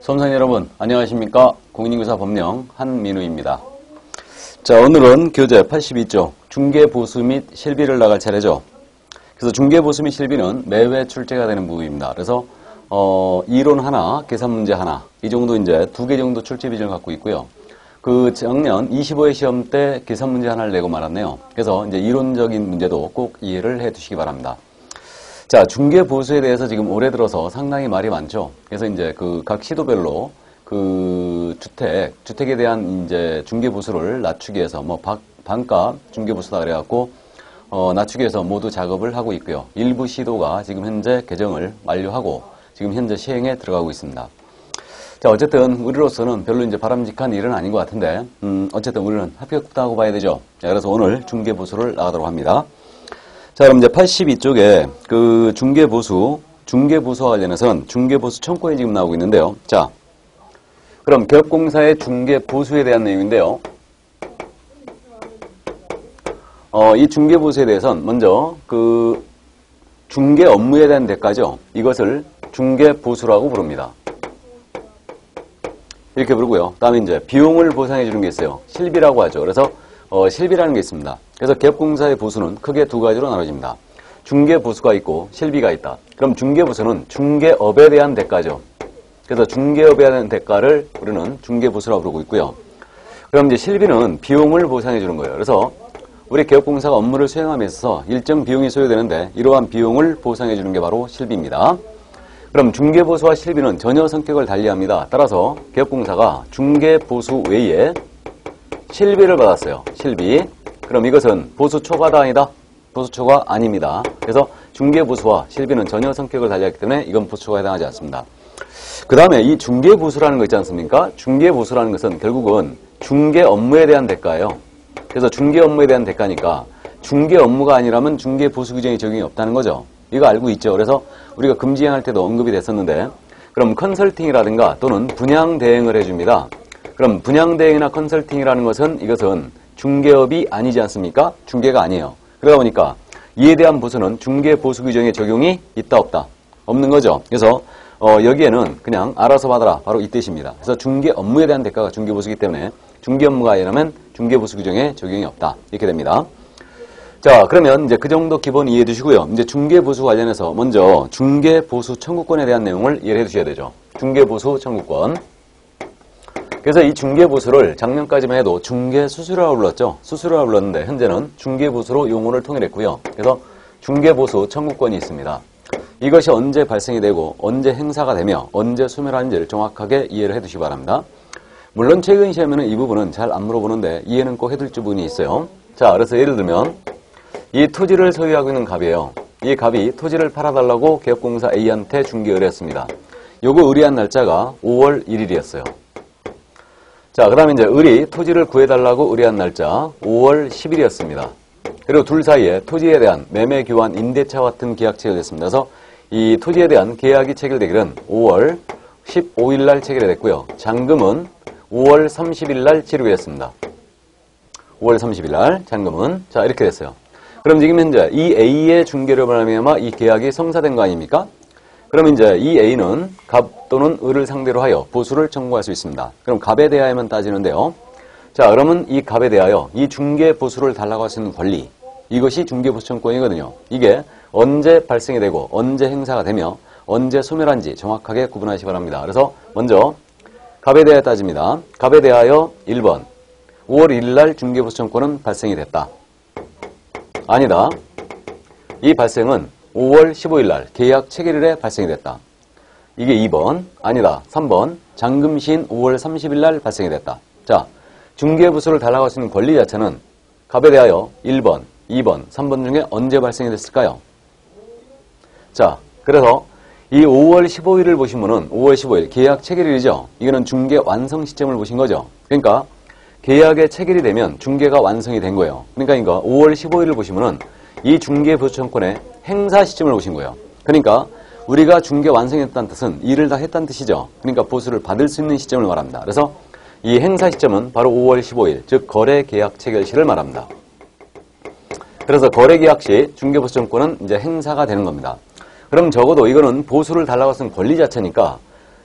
수험생 여러분 안녕하십니까. 공인인증서 법령 한민우입니다. 자, 오늘은 교재 82쪽 중개보수 및 실비를 나갈 차례죠. 그래서 중개보수 및 실비는 매회 출제가 되는 부분입니다. 그래서 이론 하나, 계산 문제 하나, 이 정도 이제 2개 정도 출제 비중을 갖고 있고요. 그 작년 25회 시험 때 계산 문제 하나를 내고 말았네요. 그래서 이제 이론적인 문제도 꼭 이해를 해 두시기 바랍니다. 자, 중개보수에 대해서 지금 올해 들어서 상당히 말이 많죠. 그래서 이제 그 각 시도별로 그 주택에 대한 이제 중개보수를 낮추기 위해서 뭐 반값 중개보수다 그래갖고 낮추기 위해서 모두 작업을 하고 있고요. 일부 시도가 지금 현재 개정을 완료하고 지금 현재 시행에 들어가고 있습니다. 자, 어쨌든 우리로서는 별로 이제 바람직한 일은 아닌 것 같은데, 어쨌든 우리는 합격했다고 봐야 되죠. 자, 그래서 오늘 중개보수를 나가도록 합니다. 자, 그럼 이제 82쪽에 그 중개보수와 관련해서는 중개보수 청구권이 지금 나오고 있는데요. 자, 그럼 기업공사의 중개보수에 대한 내용인데요. 이 중개보수에 대해서는 먼저 그 중개 업무에 대한 대가죠. 이것을 중개보수라고 부릅니다. 이렇게 부르고요. 다음에 이제 비용을 보상해 주는 게 있어요. 실비라고 하죠. 그래서 실비라는 게 있습니다. 그래서 기업공사의 보수는 크게 두 가지로 나눠집니다. 중개보수가 있고 실비가 있다. 그럼 중개보수는 중개업에 대한 대가죠. 그래서 중개업에 대한 대가를 우리는 중개보수라고 부르고 있고요. 그럼 이제 실비는 비용을 보상해 주는 거예요. 그래서 우리 기업공사가 업무를 수행함에 있어서 일정 비용이 소요되는데 이러한 비용을 보상해 주는 게 바로 실비입니다. 그럼 중개보수와 실비는 전혀 성격을 달리합니다. 따라서 기업공사가 중개보수 외에 실비를 받았어요. 실비. 그럼 이것은 보수초과다 아니다? 보수초과 아닙니다. 그래서 중개보수와 실비는 전혀 성격을 달리하기 때문에 이건 보수초과에 해당하지 않습니다. 그 다음에 이 중개보수라는 거 있지 않습니까? 중개보수라는 것은 결국은 중개 업무에 대한 대가예요. 그래서 중개 업무에 대한 대가니까 중개 업무가 아니라면 중개보수 규정이 적용이 없다는 거죠. 이거 알고 있죠. 그래서 우리가 금지행할 때도 언급이 됐었는데, 그럼 컨설팅이라든가 또는 분양 대행을 해줍니다. 그럼 분양 대행이나 컨설팅이라는 것은 이것은 중개업이 아니지 않습니까? 중개가 아니에요. 그러다 보니까 이에 대한 보수는 중개보수 규정에 적용이 있다 없다? 없는 거죠. 그래서 여기에는 그냥 알아서 받아라. 바로 이 뜻입니다. 그래서 중개 업무에 대한 대가가 중개보수이기 때문에 중개 업무가 아니라면 중개보수 규정에 적용이 없다. 이렇게 됩니다. 자, 그러면 이제 그 정도 기본 이해해 두시고요. 이제 중개보수 관련해서 먼저 중개보수 청구권에 대한 내용을 이해해 두셔야 되죠. 중개보수 청구권. 그래서 이 중개보수를 작년까지만 해도 중개수수료라고 불렀죠. 수수료라고 불렀는데 현재는 중개보수로 용어를 통일했고요. 그래서 중개보수 청구권이 있습니다. 이것이 언제 발생이 되고 언제 행사가 되며 언제 소멸하는지를 정확하게 이해를 해 두시기 바랍니다. 물론 최근 시험에는 이 부분은 잘 안 물어보는데 이해는 꼭 해둘 부분이 있어요. 자, 그래서 예를 들면 이 토지를 소유하고 있는 갑이에요. 이 갑이 토지를 팔아달라고 기업공사 A한테 중개 의뢰했습니다. 요거 의뢰한 날짜가 5월 1일이었어요. 자, 그 다음에 이제 을이 토지를 구해달라고 의뢰한 날짜 5월 10일이었습니다. 그리고 둘 사이에 토지에 대한 매매 교환 임대차 같은 계약 체결됐습니다. 그래서 이 토지에 대한 계약이 체결되기는 5월 15일 날 체결이 됐고요. 잔금은 5월 30일 날 지르게 됐습니다. 5월 30일 날 잔금은 자 이렇게 됐어요. 그럼 지금 현재 이 A의 중개로 말미암아 이 계약이 성사된 거 아닙니까? 그럼 이제 이 A는 갑 또는 을을 상대로 하여 보수를 청구할 수 있습니다. 그럼 갑에 대하여만 따지는데요. 자, 그러면 이 갑에 대하여 이 중개 보수를 달라고 할 수 있는 권리, 이것이 중개보수 청구권이거든요. 이게 언제 발생이 되고 언제 행사가 되며 언제 소멸한지 정확하게 구분하시기 바랍니다. 그래서 먼저 갑에 대하여 따집니다. 갑에 대하여 1번 5월 1일 날 중개보수 청구권은 발생이 됐다. 아니다. 이 발생은 5월 15일 날 계약 체결일에 발생이 됐다. 이게 2번. 아니다. 3번. 잔금 시인 5월 30일 날 발생이 됐다. 자, 중개보수를 달라고 할 수 있는 권리 자체는 갑에 대하여 1번, 2번, 3번 중에 언제 발생이 됐을까요? 자, 그래서 이 5월 15일을 보시면은 5월 15일 계약 체결일이죠. 이거는 중개 완성 시점을 보신 거죠. 그러니까 계약의 체결이 되면 중개가 완성이 된 거예요. 그러니까 이거 5월 15일을 보시면은 이 중개보수 청구권의 행사 시점을 보신 거예요. 그러니까 우리가 중개 완성했다는 뜻은 일을 다 했다는 뜻이죠. 그러니까 보수를 받을 수 있는 시점을 말합니다. 그래서 이 행사 시점은 바로 5월 15일, 즉 거래 계약 체결시를 말합니다. 그래서 거래 계약 시 중개보수 청구권은 이제 행사가 되는 겁니다. 그럼 적어도 이거는 보수를 달라고 쓴 권리 자체니까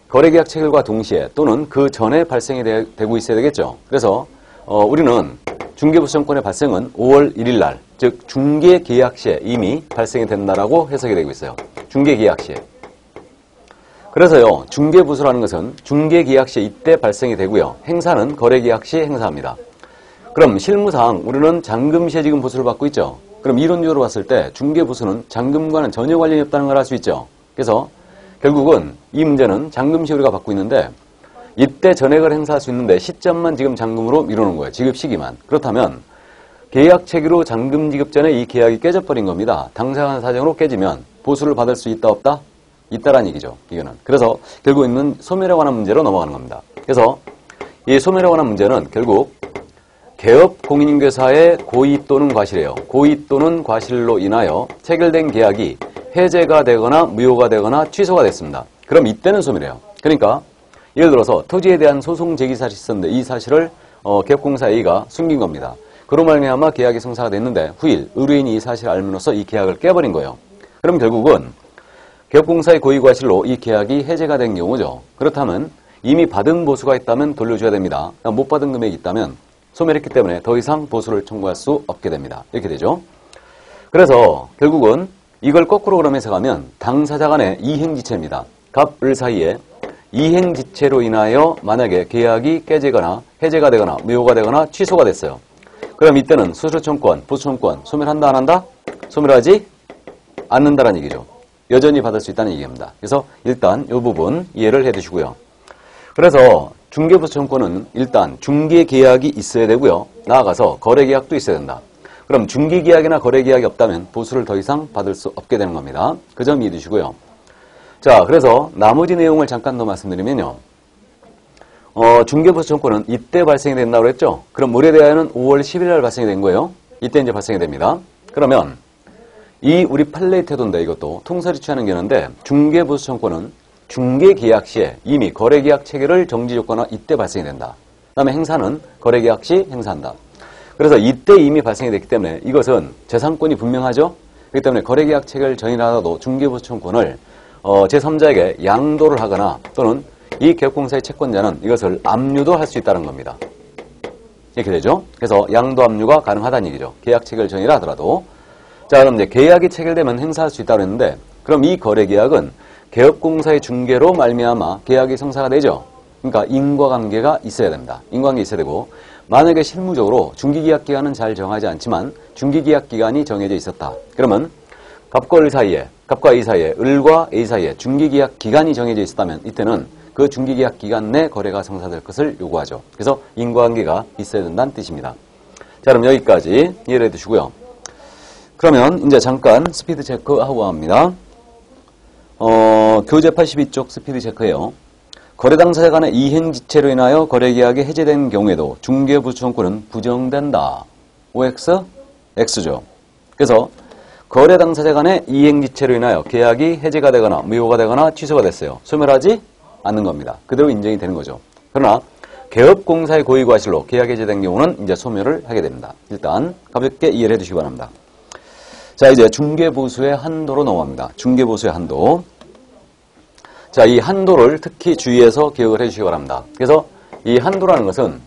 거래계약 체결과 동시에 또는 그 전에 발생이 되고 있어야 되겠죠. 그래서 우리는 중개부수청권의 발생은 5월 1일 날, 즉 중개계약 시에 이미 발생이 된다라고 해석이 되고 있어요. 중개계약 시에. 그래서요, 중개부수라는 것은 중개계약 시에 이때 발생이 되고요. 행사는 거래계약 시에 행사합니다. 그럼 실무상 우리는 잔금 시에 지금 보수를 받고 있죠. 그럼 이론적으로 봤을 때 중개부수는 잔금과는 전혀 관련이 없다는 걸 알 수 있죠. 그래서 결국은 이 문제는 잔금 시 우리가 받고 있는데 이때 전액을 행사할 수 있는데 시점만 지금 잔금으로 미루는 거예요. 지급 시기만. 그렇다면 계약 체결 후 잔금 지급 전에 이 계약이 깨져버린 겁니다. 당사자간 사정으로 깨지면 보수를 받을 수 있다 없다? 있다라는 얘기죠. 이거는. 그래서 결국 있는 소멸에 관한 문제로 넘어가는 겁니다. 그래서 이 소멸에 관한 문제는 결국 개업 공인인계사의 고의 또는 과실이에요. 고의 또는 과실로 인하여 체결된 계약이 해제가 되거나 무효가 되거나 취소가 됐습니다. 그럼 이때는 소멸이에요. 그러니까 예를 들어서 토지에 대한 소송 제기 사실이 있었는데 이 사실을 개업공사 A가 숨긴 겁니다. 그로 말미암아 계약이 성사가 됐는데 후일 의뢰인이 이 사실을 알므로써 이 계약을 깨버린 거예요. 그럼 결국은 개업공사의 고의 과실로 이 계약이 해제가 된 경우죠. 그렇다면 이미 받은 보수가 있다면 돌려줘야 됩니다. 못 받은 금액이 있다면 소멸했기 때문에 더 이상 보수를 청구할 수 없게 됩니다. 이렇게 되죠. 그래서 결국은 이걸 거꾸로 그럼 해석하면 당사자 간의 이행지체입니다. 갑을 사이에 이행지체로 인하여 만약에 계약이 깨지거나 해제가 되거나 무효가 되거나 취소가 됐어요. 그럼 이때는 수수청권, 보수청권 소멸한다 안 한다? 소멸하지 않는다라는 얘기죠. 여전히 받을 수 있다는 얘기입니다. 그래서 일단 이 부분 이해를 해 두시고요. 그래서 중개부수청권은 일단 중개계약이 있어야 되고요. 나아가서 거래계약도 있어야 된다. 그럼 중개계약이나 거래계약이 없다면 보수를 더 이상 받을 수 없게 되는 겁니다. 그 점 이해해 두시고요. 자, 그래서 나머지 내용을 잠깐 더 말씀드리면요. 중개부수청권은 이때 발생이 된다고 했죠? 그럼 물에 대하여는 5월 10일 날 발생이 된 거예요. 이때 이제 발생이 됩니다. 그러면 이 우리 판례의 태도인데 이것도 통설이 취하는 견해인데 중개부수청권은 중개계약 시에 이미 거래계약 체결을 정지조건화 이때 발생이 된다. 그 다음에 행사는 거래계약 시 행사한다. 그래서 이때 이미 발생이 됐기 때문에 이것은 재산권이 분명하죠. 그렇기 때문에 거래계약 체결 전이라도 중개부수청권을 제3자에게 양도를 하거나 또는 이 개업공사의 채권자는 이것을 압류도 할 수 있다는 겁니다. 이렇게 되죠. 그래서 양도 압류가 가능하다는 얘기죠. 계약 체결 전이라 하더라도. 자, 그럼 이제 계약이 체결되면 행사할 수 있다고 했는데 그럼 이 거래계약은 개업공사의 중개로 말미암아 계약이 성사가 되죠. 그러니까 인과관계가 있어야 됩니다. 인과관계 있어야 되고 만약에 실무적으로 중개계약기간은 잘 정하지 않지만 중개계약기간이 정해져 있었다. 그러면 갑과 을 사이에, 갑과 A 사이에, 을과 A 사이에 중개계약기간이 정해져 있었다면 이때는 그 중개계약기간 내 거래가 성사될 것을 요구하죠. 그래서 인과관계가 있어야 된다는 뜻입니다. 자, 그럼 여기까지 이해를 해두시고요. 그러면 이제 잠깐 스피드 체크하고 합니다. 교재 82쪽 스피드 체크예요. 거래 당사자 간의 이행지체로 인하여 거래계약이 해제된 경우에도 중개부수청권은 부정된다. OX? X죠. 그래서 거래 당사자 간의 이행지체로 인하여 계약이 해제가 되거나 무효가 되거나 취소가 됐어요. 소멸하지 않는 겁니다. 그대로 인정이 되는 거죠. 그러나 개업공사의 고의 과실로 계약 해제된 경우는 이제 소멸을 하게 됩니다. 일단 가볍게 이해를 해두시기 바랍니다. 자, 이제 중개보수의 한도로 넘어갑니다. 중개보수의 한도. 자, 이 한도를 특히 주의해서 기억을 해주시기 바랍니다. 그래서 이 한도라는 것은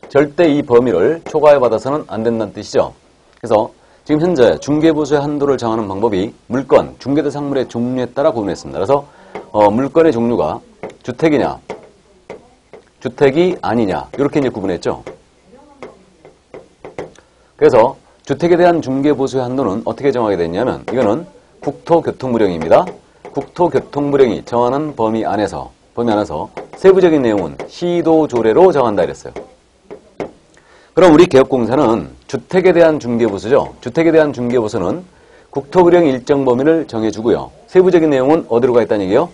절대 이 범위를 초과해 받아서는 안 된다는 뜻이죠. 그래서 지금 현재 중개보수의 한도를 정하는 방법이 물건, 중개대상물의 종류에 따라 구분했습니다. 그래서 물건의 종류가 주택이냐, 주택이 아니냐 이렇게 이제 구분했죠. 그래서 주택에 대한 중개보수의 한도는 어떻게 정하게 됐냐면 이거는 국토교통부령입니다. 국토교통부령이 정하는 범위 안에서 세부적인 내용은 시도조례로 정한다 이랬어요. 그럼 우리 개업공사는 주택에 대한 중개보수죠. 주택에 대한 중개보수는 국토부령이 일정 범위를 정해주고요. 세부적인 내용은 어디로 가 있다는 얘기요?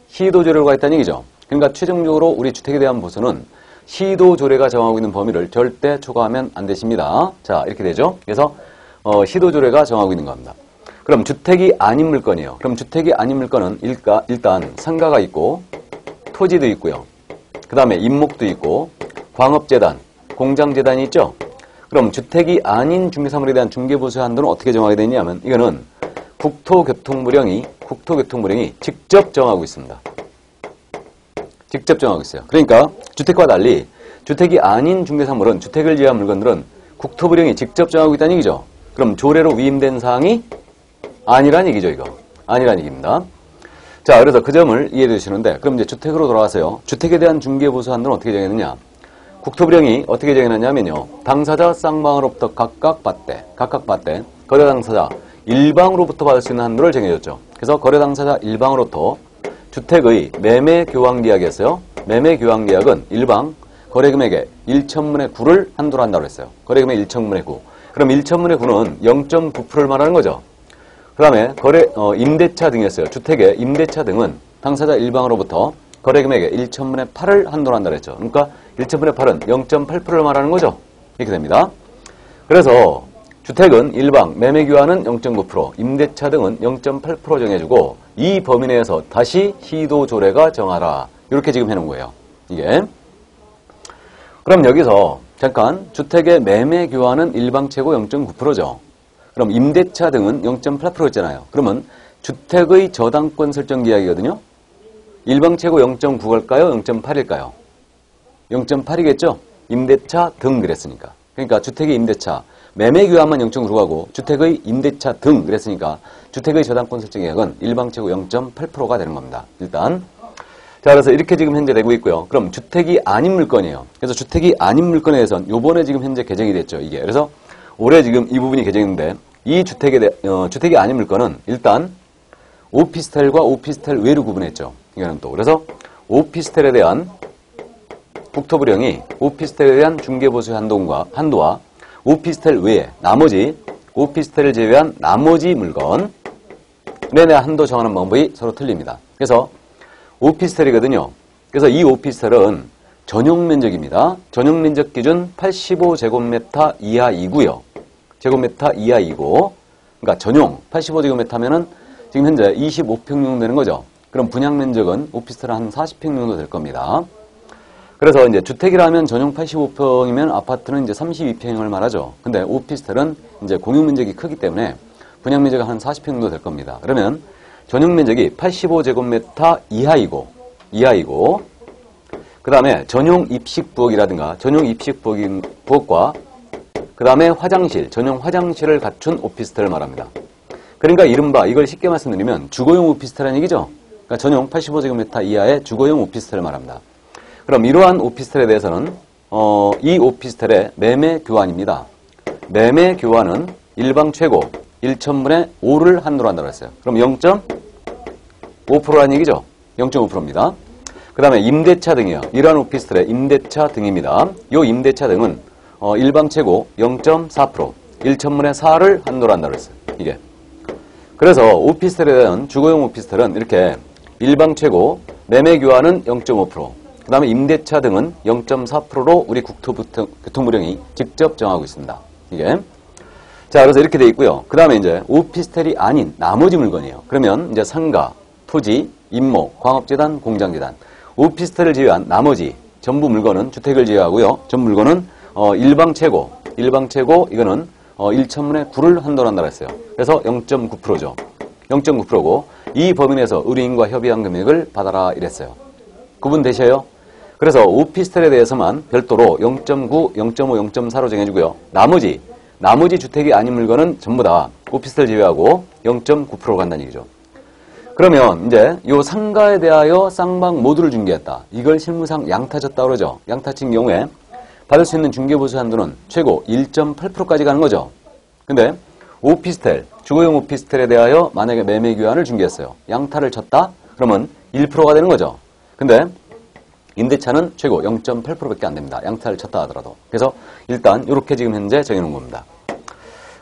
시도조례로 가 있다는 얘기죠. 그러니까 최종적으로 우리 주택에 대한 보수는 시도조례가 정하고 있는 범위를 절대 초과하면 안 되십니다. 자, 이렇게 되죠. 그래서 시도조례가 정하고 있는 겁니다. 그럼 주택이 아닌 물건이에요. 그럼 주택이 아닌 물건은 일단 상가가 있고 토지도 있고요. 그 다음에 임목도 있고 광업재단, 공장재단이 있죠. 그럼 주택이 아닌 중개사물에 대한 중개보수의 한도는 어떻게 정하게 되냐면 이거는 국토교통부령이 직접 정하고 있습니다. 직접 정하고 있어요. 그러니까 주택과 달리 주택이 아닌 중개사물은 주택을 제외한 물건들은 국토부령이 직접 정하고 있다는 얘기죠. 그럼 조례로 위임된 사항이 아니란 얘기죠, 이거. 아니란 얘기입니다. 자, 그래서 그 점을 이해해 주시는데, 그럼 이제 주택으로 돌아가세요. 주택에 대한 중개보수 한도는 어떻게 정했느냐? 국토부령이 어떻게 정해놨냐면요. 당사자 쌍방으로부터 각각 받되, 거래 당사자 일방으로부터 받을 수 있는 한도를 정해줬죠. 그래서 거래 당사자 일방으로부터 주택의 매매 교환 계약이었어요. 매매 교환 계약은 일방 거래 금액의 1천분의 9를 한도로 한다고 했어요. 거래 금액 1천분의 9. 그럼 1천분의 9는 0.9%를 말하는 거죠. 그 다음에 임대차 등이었어요. 주택의 임대차 등은 당사자 일방으로부터 거래 금액의 1천분의 8을 한도로 한다고 했죠. 그러니까 1천분의 8은 0.8%를 말하는 거죠. 이렇게 됩니다. 그래서 주택은 일방, 매매 교환은 0.9%, 임대차 등은 0.8% 정해주고 이 범위 내에서 다시 시도 조례가 정하라. 이렇게 지금 해놓은 거예요. 이게. 그럼 여기서 잠깐 주택의 매매 교환은 일방 최고 0.9%죠. 그럼 임대차 등은 0.8%였잖아요. 그러면 주택의 저당권 설정 계약이거든요. 일방 최고 0.9일까요? 0.8일까요? 0.8이겠죠? 임대차 등 그랬으니까. 그러니까 주택의 임대차, 매매 교환만 0.9로 가고 주택의 임대차 등 그랬으니까 주택의 저당권 설정 계약은 일방 최고 0.8%가 되는 겁니다. 일단. 자, 그래서 이렇게 지금 현재 되고 있고요. 그럼 주택이 아닌 물건이에요. 그래서 주택이 아닌 물건에 대해서는 요번에 지금 현재 개정이 됐죠. 이게. 그래서 올해 지금 이 부분이 개정인데 이 주택이 아닌 물건은 일단 오피스텔과 오피스텔 외로 구분했죠. 이거는 또. 그래서 오피스텔에 대한 국토부령이 오피스텔에 대한 중개보수 한도와 오피스텔 외에 나머지 오피스텔을 제외한 나머지 물건에 대한 한도 정하는 방법이 서로 틀립니다. 그래서 오피스텔이거든요. 그래서 이 오피스텔은 전용 면적입니다. 전용 면적 기준 85제곱미터 이하이고요. 제곱미터 이하이고, 그러니까 전용 85제곱미터면은 지금 현재 25평 정도 되는 거죠. 그럼 분양 면적은 오피스텔은 한 40평 정도 될 겁니다. 그래서 이제 주택이라면 전용 85평이면 아파트는 이제 32평을 말하죠. 근데 오피스텔은 이제 공용 면적이 크기 때문에 분양 면적이 한 40평 정도 될 겁니다. 그러면 전용 면적이 85제곱미터 이하이고, 그 다음에 전용 입식 부엌이라든가 전용 입식 부엌과 그 다음에 화장실, 전용 화장실을 갖춘 오피스텔을 말합니다. 그러니까 이른바 이걸 쉽게 말씀드리면 주거용 오피스텔이라는 얘기죠. 그러니까 전용 85제곱미터 이하의 주거용 오피스텔을 말합니다. 그럼 이러한 오피스텔에 대해서는 이 오피스텔의 매매 교환입니다. 매매 교환은 일방 최고 1천분의 5를 한도로 한다고 했어요. 그럼 0.5%라는 얘기죠. 0.5%입니다. 그 다음에 임대차 등이요. 이러한 오피스텔의 임대차 등입니다. 이 임대차 등은 일방 최고 0.4%, 1천분의 4를 한도로 한다고 했어요. 이게. 그래서 오피스텔에 대한 주거용 오피스텔은 이렇게 일방 최고, 매매 교환은 0.5%, 그 다음에 임대차 등은 0.4%로 우리 국토교통부령이 직접 정하고 있습니다. 이게. 자, 그래서 이렇게 돼 있고요. 그 다음에 이제 오피스텔이 아닌 나머지 물건이에요. 그러면 이제 상가, 토지, 임목, 광업재단, 공장재단. 오피스텔을 제외한 나머지 전부 물건은 주택을 제외하고요. 전 물건은 일방 최고 이거는 1천분의 9를 한도로 한다고 했어요. 그래서 0.9%죠. 0.9%고 이 범위 내에서 의뢰인과 협의한 금액을 받아라 이랬어요. 구분되셔요? 그래서 오피스텔에 대해서만 별도로 0.9, 0.5, 0.4로 정해주고요. 나머지 주택이 아닌 물건은 전부 다 오피스텔 제외하고 0.9%로 간다는 얘기죠. 그러면 이제 요 상가에 대하여 쌍방 모두를 중개했다. 이걸 실무상 양타졌다 그러죠. 양타친 경우에 받을 수 있는 중개보수 한도는 최고 1.8%까지 가는 거죠. 근데 오피스텔, 주거용 오피스텔에 대하여 만약에 매매 교환을 중개했어요. 양타를 쳤다? 그러면 1%가 되는 거죠. 근데 임대차는 최고 0.8%밖에 안 됩니다. 양타를 쳤다 하더라도. 그래서 일단 이렇게 지금 현재 정해놓은 겁니다.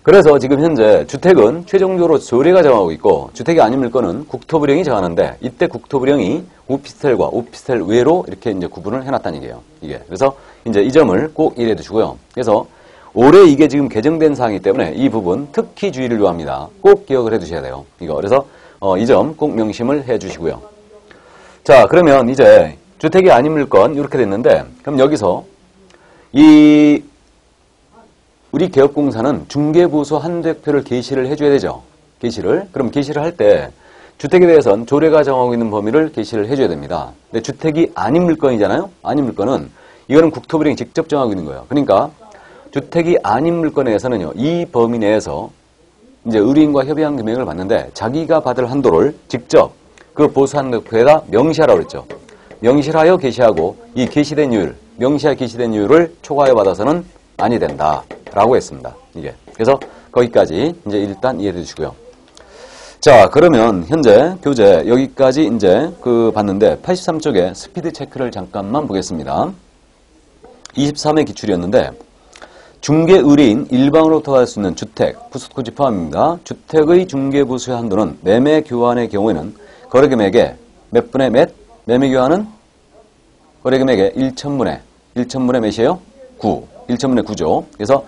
그래서 지금 현재 주택은 최종적으로 조례가 정하고 있고 주택이 아닌 물건은 국토부령이 정하는데 이때 국토부령이 오피스텔과 오피스텔 외로 이렇게 이제 구분을 해놨다는 얘기예요. 이게. 그래서 이제 이 점을 꼭 이해해 두시고요. 그래서 올해 이게 지금 개정된 사항이기 때문에 이 부분 특히 주의를 요합니다. 꼭 기억을 해 두셔야 돼요. 이거. 그래서 이 점 꼭 명심을 해 주시고요. 자, 그러면 이제 주택이 아닌 물건 이렇게 됐는데 그럼 여기서 우리 개업공사는 중개보수 한도액표를 게시를 해줘야 되죠. 게시를. 그럼 게시를 할 때 주택에 대해서는 조례가 정하고 있는 범위를 게시를 해줘야 됩니다. 근데 주택이 아닌 물건이잖아요. 아닌 물건은 이거는 국토부령이 직접 정하고 있는 거예요. 그러니까 주택이 아닌 물건에 대해서는요, 이 범위 내에서 이제 의뢰인과 협의한 금액을 받는데 자기가 받을 한도를 직접 그 보수 한도표에다 명시하라고 그랬죠. 명시하여 게시하고 이 게시된 이율, 명시하여 게시된 이율을 초과하여 받아서는 아니 된다라고 했습니다. 이게. 그래서 거기까지 이제 일단 이해해 주시고요. 자, 그러면 현재 교재 여기까지 이제 봤는데 83쪽에 스피드 체크를 잠깐만 보겠습니다. 23회 기출이었는데 중개 의뢰인 일방으로부터 받을 수 있는 주택, 부수토지 포함입니다. 주택의 중개 보수의 한도는 매매 교환의 경우에는 거래 금액의 몇 분의 몇? 매매 교환은 거래 금액의 1,000분의 몇이에요? 9. 1,000분의 9죠. 그래서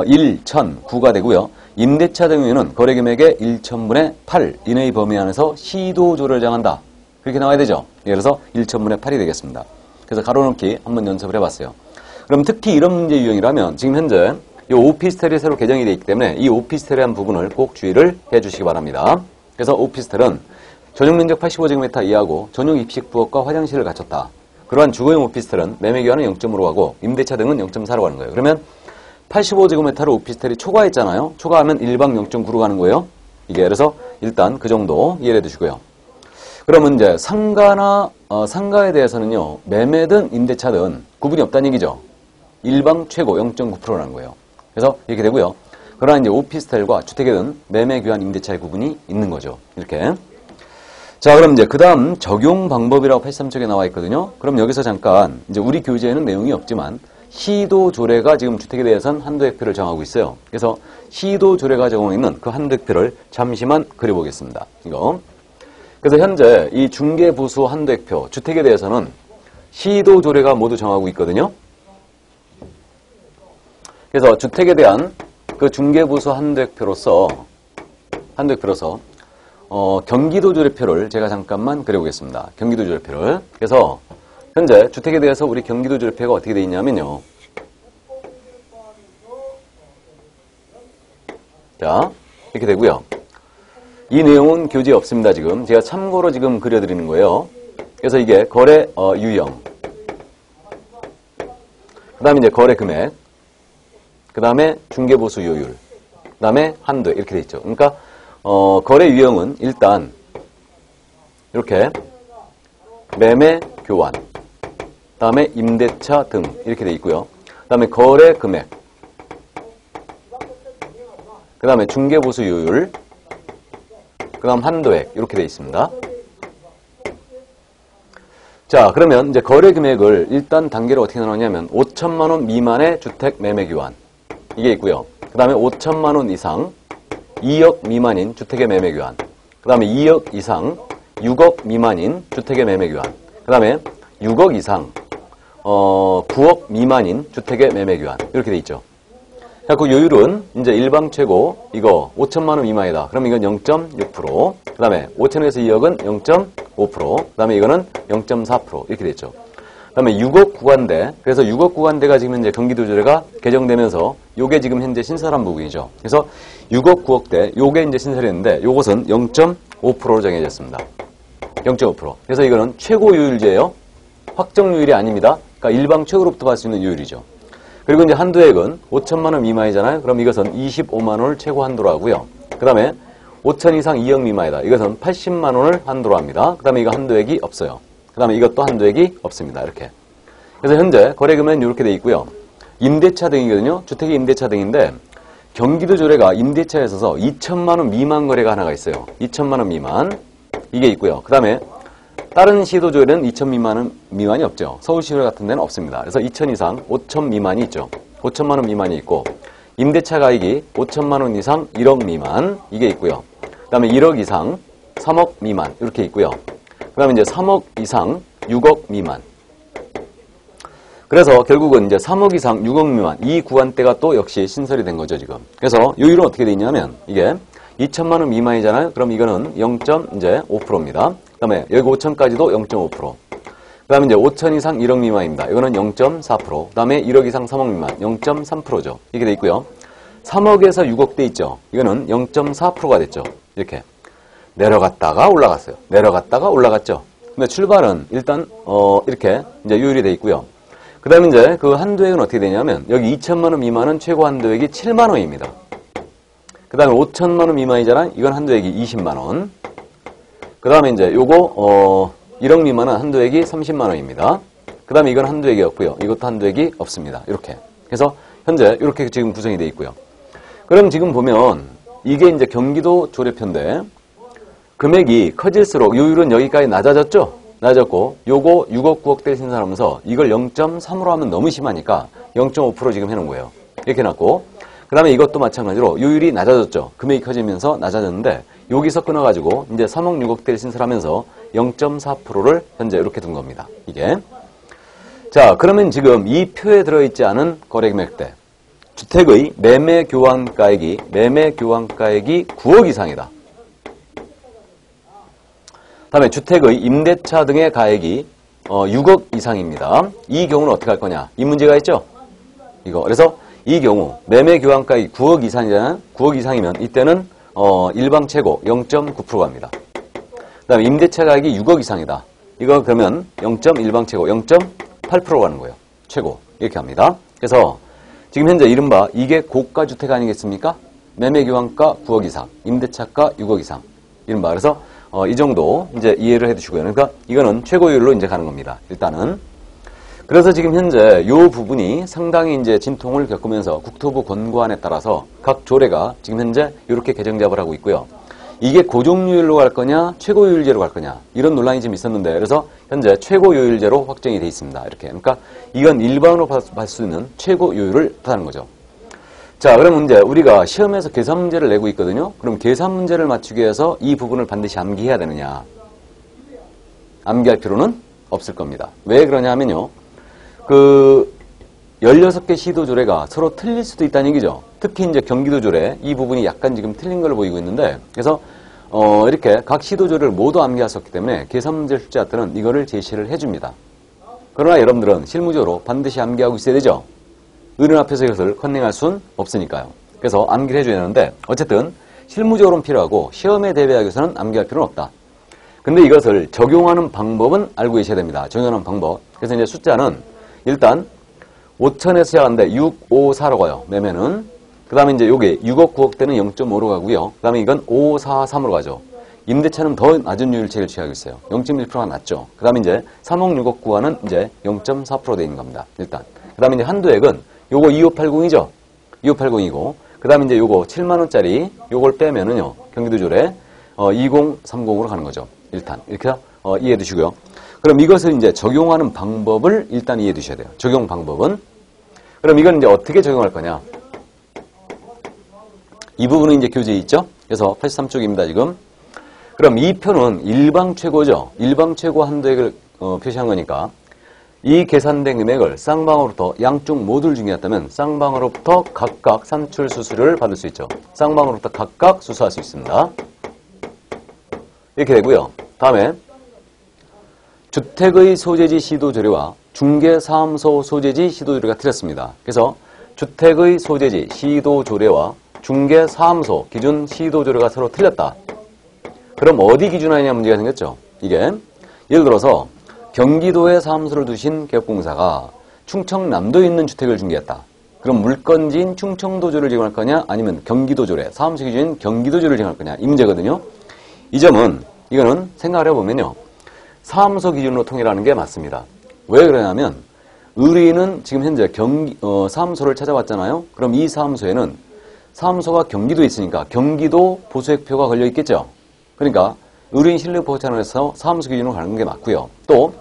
1, 1,000, 9가 되고요. 임대차 등에는 거래 금액의 1,000분의 8 이내의 범위 안에서 시도 조례를 정한다. 그렇게 나와야 되죠. 그래서 1,000분의 8이 되겠습니다. 그래서 가로놓기 한번 연습을 해봤어요. 그럼 특히 이런 문제 유형이라면 지금 현재 이 오피스텔이 새로 개정이 되어 있기 때문에 이 오피스텔에 대한 부분을 꼭 주의를 해주시기 바랍니다. 그래서 오피스텔은 전용 면적 85제곱미터 이하고 전용 입식 부엌과 화장실을 갖췄다. 그러한 주거용 오피스텔은 매매교환은 0.5로 가고 임대차 등은 0.4로 가는 거예요. 그러면 85제곱미터로 오피스텔이 초과했잖아요. 초과하면 일방 0.9로 가는 거예요. 이게 그래서 일단 그 정도 이해해 두시고요. 그러면 이제 상가에 대해서는요, 매매든 임대차든 구분이 없다는 얘기죠. 일방 최고 0.9%라는 거예요. 그래서 이렇게 되고요. 그러나 이제 오피스텔과 주택에든 매매 교환 임대차의 구분이 있는 거죠. 이렇게. 자, 그럼 이제 그 다음 적용 방법이라고 83쪽에 나와 있거든요. 그럼 여기서 잠깐 이제 우리 교재에는 내용이 없지만 시도 조례가 지금 주택에 대해서는 한도 액표를 정하고 있어요. 그래서 시도 조례가 정하고 있는 그 한도 액표를 잠시만 그려보겠습니다. 이거. 그래서 현재 이 중개보수 한도 액표 주택에 대해서는 시도 조례가 모두 정하고 있거든요. 그래서 주택에 대한 그 중개보수 한도 액표로서 경기도 조례표를 제가 잠깐만 그려보겠습니다. 경기도 조례표를. 그래서 현재 주택에 대해서 우리 경기도 조례표가 어떻게 되어 있냐면요. 자, 이렇게 되고요. 이 내용은 교재에 없습니다. 지금 제가 참고로 지금 그려드리는 거예요. 그래서 이게 거래 유형, 그 다음에 이제 거래 금액, 그 다음에 중개보수 요율, 그 다음에 한도 이렇게 돼 있죠. 그러니까 거래 유형은 일단 이렇게 매매 교환, 그 다음에 임대차 등 이렇게 돼 있고요. 그 다음에 거래 금액, 그 다음에 중개보수 요율, 그 다음 한도액 이렇게 돼 있습니다. 자, 그러면 이제 거래 금액을 일단 단계로 어떻게 나누냐면 5천만 원 미만의 주택 매매 교환 이게 있고요. 그 다음에 5천만 원 이상 2억 미만인 주택의 매매 교환, 그 다음에 2억 이상 6억 미만인 주택의 매매 교환, 그 다음에 6억 이상 9억 미만인 주택의 매매 교환 이렇게 돼 있죠. 그 요율은 이제 일방 최고 이거 5천만 원 미만이다. 그럼 이건 0.6%, 그 다음에 5천에서 2억은 0.5%, 그 다음에 이거는 0.4% 이렇게 됐죠. 그 다음에 6억 구간대, 그래서 6억 구간대가 지금 이제 경기도조례가 개정되면서 요게 지금 현재 신설한 부분이죠. 그래서 6억 9억대 요게 이제 신설했는데 요것은 0.5%로 정해졌습니다. 0.5%. 그래서 이거는 최고 요율제예요. 확정 요율이 아닙니다. 그러니까 일방 최고로부터 받을 수 있는 요율이죠. 그리고 이제 한도액은 5천만 원 미만이잖아요. 그럼 이것은 25만 원을 최고 한도로 하고요. 그 다음에 5천 이상 2억 미만이다. 이것은 80만 원을 한도로 합니다. 그 다음에 이거 한도액이 없어요. 그 다음에 이것도 한도액이 없습니다. 이렇게. 그래서 현재 거래금액은 이렇게 돼 있고요. 임대차 등이거든요. 주택의 임대차 등인데 경기도 조례가 임대차에 있어서 2천만 원 미만 거래가 하나가 있어요. 2천만 원 미만 이게 있고요. 그 다음에 다른 시도 조례는 2천 미만이 없죠. 서울시도조 같은 데는 없습니다. 그래서 2천 이상 5천 미만이 있죠. 5천만 원 미만이 있고 임대차 가액이 5천만 원 이상 1억 미만 이게 있고요. 그 다음에 1억 이상 3억 미만 이렇게 있고요. 그 다음에 이제 3억 이상 6억 미만. 그래서 결국은 이제 3억 이상 6억 미만 이 구간대가 또 역시 신설이 된 거죠, 지금. 그래서 요율은 어떻게 돼 있냐면 이게 2천만 원 미만이잖아요. 그럼 이거는 0.5%입니다. 그 다음에 여기 5천까지도 0.5%. 그 다음에 이제 5천 이상 1억 미만입니다. 이거는 0.4%. 그 다음에 1억 이상 3억 미만 0.3%죠. 이렇게 돼 있고요. 3억에서 6억 대 있죠. 이거는 0.4%가 됐죠. 이렇게. 내려갔다가 올라갔어요. 내려갔다가 올라갔죠. 근데 출발은 일단 이렇게 이제 요율이 돼 있고요. 그 다음에 이제 그 한도액은 어떻게 되냐면 여기 2천만 원 미만은 최고 한도액이 7만 원입니다. 그 다음에 5천만 원 미만이잖아요. 이건 한도액이 20만 원. 그 다음에 이제 요거 1억 미만은 한도액이 30만 원입니다. 그 다음에 이건 한도액이 없고요. 이것도 한도액이 없습니다. 이렇게. 그래서 현재 이렇게 지금 구성이 되어 있고요. 그럼 지금 보면 이게 이제 경기도 조례표인데 금액이 커질수록 요율은 여기까지 낮아졌죠? 낮아졌고 요거 6억 9억대를 신설하면서 이걸 0.3으로 하면 너무 심하니까 0.5% 지금 해놓은 거예요. 이렇게 해놨고 그 다음에 이것도 마찬가지로 요율이 낮아졌죠. 금액이 커지면서 낮아졌는데 여기서 끊어가지고 이제 3억 6억대를 신설하면서 0.4%를 현재 이렇게 둔 겁니다. 이게. 자, 그러면 지금 이 표에 들어있지 않은 거래금액대 주택의 매매 교환가액이 9억 이상이다. 다음에 주택의 임대차 등의 가액이 6억 이상입니다. 이 경우는 어떻게 할 거냐? 이 문제가 있죠? 이거. 그래서 이 경우 매매 교환가액이 9억 이상이잖아요. 9억 이상이면 이때는 일방 최고 0.9%가 합니다. 그 다음에 임대차 가액이 6억 이상이다. 이거 그러면 0.1방 최고 0.8%가 하는 거예요. 최고. 이렇게 합니다. 그래서 지금 현재 이른바 이게 고가 주택 아니겠습니까? 매매 교환가 9억 이상, 임대차가 6억 이상. 이른바. 그래서 이 정도 이제 이해를 해 두시고요. 그러니까 이거는 최고율로 이제 가는 겁니다. 일단은. 그래서 지금 현재 이 부분이 상당히 이제 진통을 겪으면서 국토부 권고안에 따라서 각 조례가 지금 현재 이렇게 개정잡을 하고 있고요. 이게 고정요율로 갈 거냐, 최고요율제로 갈 거냐 이런 논란이 좀 있었는데 그래서 현재 최고요율제로 확정이 돼 있습니다. 이렇게. 그러니까 이건 일반으로 받을 수 있는 최고요율을 뜻하는 거죠. 자, 그러면 이제 우리가 시험에서 계산 문제를 내고 있거든요. 그럼 계산 문제를 맞추기 위해서 이 부분을 반드시 암기해야 되느냐? 암기할 필요는 없을 겁니다. 왜 그러냐 하면요. 16개 시도 조례가 서로 틀릴 수도 있다는 얘기죠. 특히 이제 경기도 조례 이 부분이 약간 지금 틀린 걸로 보이고 있는데 그래서 이렇게 각 시도 조례를 모두 암기할 수 없기 때문에 계산 문제 출제자들은 이거를 제시를 해줍니다. 그러나 여러분들은 실무적으로 반드시 암기하고 있어야 되죠. 어른 앞에서 이것을 컨닝할 수는 없으니까요. 그래서 암기를 해줘야 되는데 어쨌든 실무적으로는 필요하고 시험에 대비하기 위해서는 암기할 필요는 없다. 근데 이것을 적용하는 방법은 알고 계셔야 됩니다. 적용하는 방법. 그래서 이제 숫자는 일단 5천에서 시작하는데 6, 5, 4로 가요. 매매는. 그 다음에 이제 요게 6억 9억대는 0.5로 가고요. 그 다음에 이건 5, 4, 3으로 가죠. 임대차는 더 낮은 요율책을 취하고 있어요. 0.1%가 낮죠. 그 다음에 이제 3억 6억 9와는 이제 0.4% 되어 있는 겁니다. 일단. 그 다음에 이제 한도액은 요거 2580이죠. 2580이고 그 다음에 이제 요거 7만원짜리 요걸 빼면은요. 경기도 조례 2030으로 가는 거죠. 일단. 이렇게 이해해 두시고요. 그럼 이것을 이제 적용하는 방법을 일단 이해해 두셔야 돼요. 적용 방법은. 그럼 이건 이제 어떻게 적용할 거냐. 이 부분은 이제 교재에 있죠. 그래서 83쪽입니다, 지금. 그럼 이 표는 일방 최고죠. 일방 최고 한도액을 표시한 거니까 이 계산된 금액을 쌍방으로부터 양쪽 모두를 중요했다면 쌍방으로부터 각각 산출 수수료를 받을 수 있죠. 쌍방으로부터 각각 수수할 수 있습니다. 이렇게 되고요. 다음에 주택의 소재지 시도조례와 중개사무소 소재지 시도조례가 틀렸습니다. 그래서 주택의 소재지 시도조례와 중개사무소 기준 시도조례가 서로 틀렸다. 그럼 어디 기준하느냐 문제가 생겼죠. 이게 예를 들어서 경기도에 사무소를 두신 개업공사가 충청남도에 있는 주택을 중개했다. 그럼 물건지인 충청도조를 적용할 거냐 아니면 경기도조례 사무소 기준인 경기도조를 적용할 거냐 이 문제거든요. 이 점은 이거는 생각을 해보면요. 사무소 기준으로 통일하는 게 맞습니다. 왜 그러냐면 의뢰인은 지금 현재 사무소를 찾아왔잖아요. 그럼 이 사무소에는 사무소가 경기도에 있으니까 경기도 보수액표가 걸려 있겠죠. 그러니까 의뢰인 실력보호 차원에서 사무소 기준으로 가는 게 맞고요. 또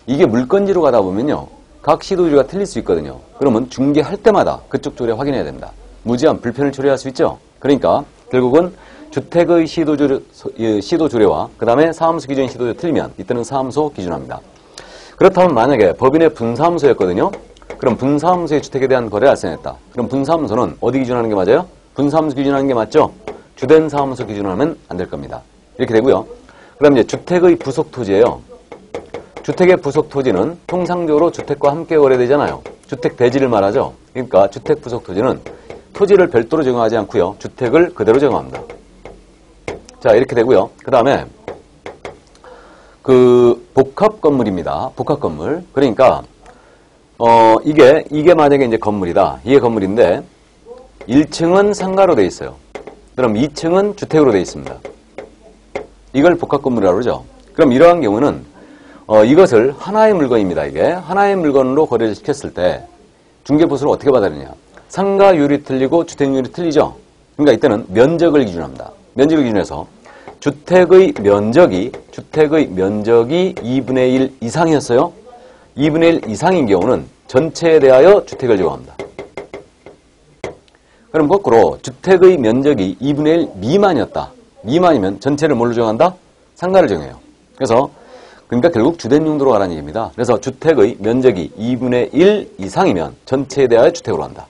이게 물건지로 가다 보면요. 각 시도조례가 틀릴 수 있거든요. 그러면 중개할 때마다 그쪽 조례 확인해야 됩니다. 무제한 불편을 초래할 수 있죠. 그러니까 결국은 주택의 시도조례와 그 다음에 사무소 기준 시도조례 틀리면 이때는 사무소 기준합니다. 그렇다면 만약에 법인의 분사무소였거든요. 그럼 분사무소의 주택에 대한 거래를 발생했다. 그럼 분사무소는 어디 기준하는 게 맞아요? 분사무소 기준하는 게 맞죠? 주된 사무소 기준으로 하면 안 될 겁니다. 이렇게 되고요. 그 다음 이제 주택의 부속 토지예요. 주택의 부속 토지는 통상적으로 주택과 함께 거래되잖아요. 주택 대지를 말하죠. 그러니까 주택 부속 토지는 토지를 별도로 적용하지 않고요. 주택을 그대로 적용합니다. 자, 이렇게 되고요. 그 다음에 그 복합 건물입니다. 복합 건물. 그러니까 이게 만약에 이제 건물이다. 이게 건물인데 1층은 상가로 돼 있어요. 그럼 2층은 주택으로 돼 있습니다. 이걸 복합 건물이라고 그러죠. 그럼 이러한 경우는 이것을 하나의 물건입니다. 이게 하나의 물건으로 거래를 시켰을 때 중개보수를 어떻게 받아내냐? 상가율이 틀리고 주택률이 틀리죠. 그러니까 이때는 면적을 기준합니다. 면적을 기준해서 주택의 면적이 2분의 1 이상이었어요. 2분의 1 이상인 경우는 전체에 대하여 주택을 제공합니다. 그럼 거꾸로 주택의 면적이 2분의 1 미만이었다. 미만이면 전체를 뭘로 정한다? 상가를 정해요. 그래서 그러니까 결국 주된 용도로 가라는 얘기입니다. 그래서 주택의 면적이 2분의 1 이상이면 전체에 대하여 주택으로 한다.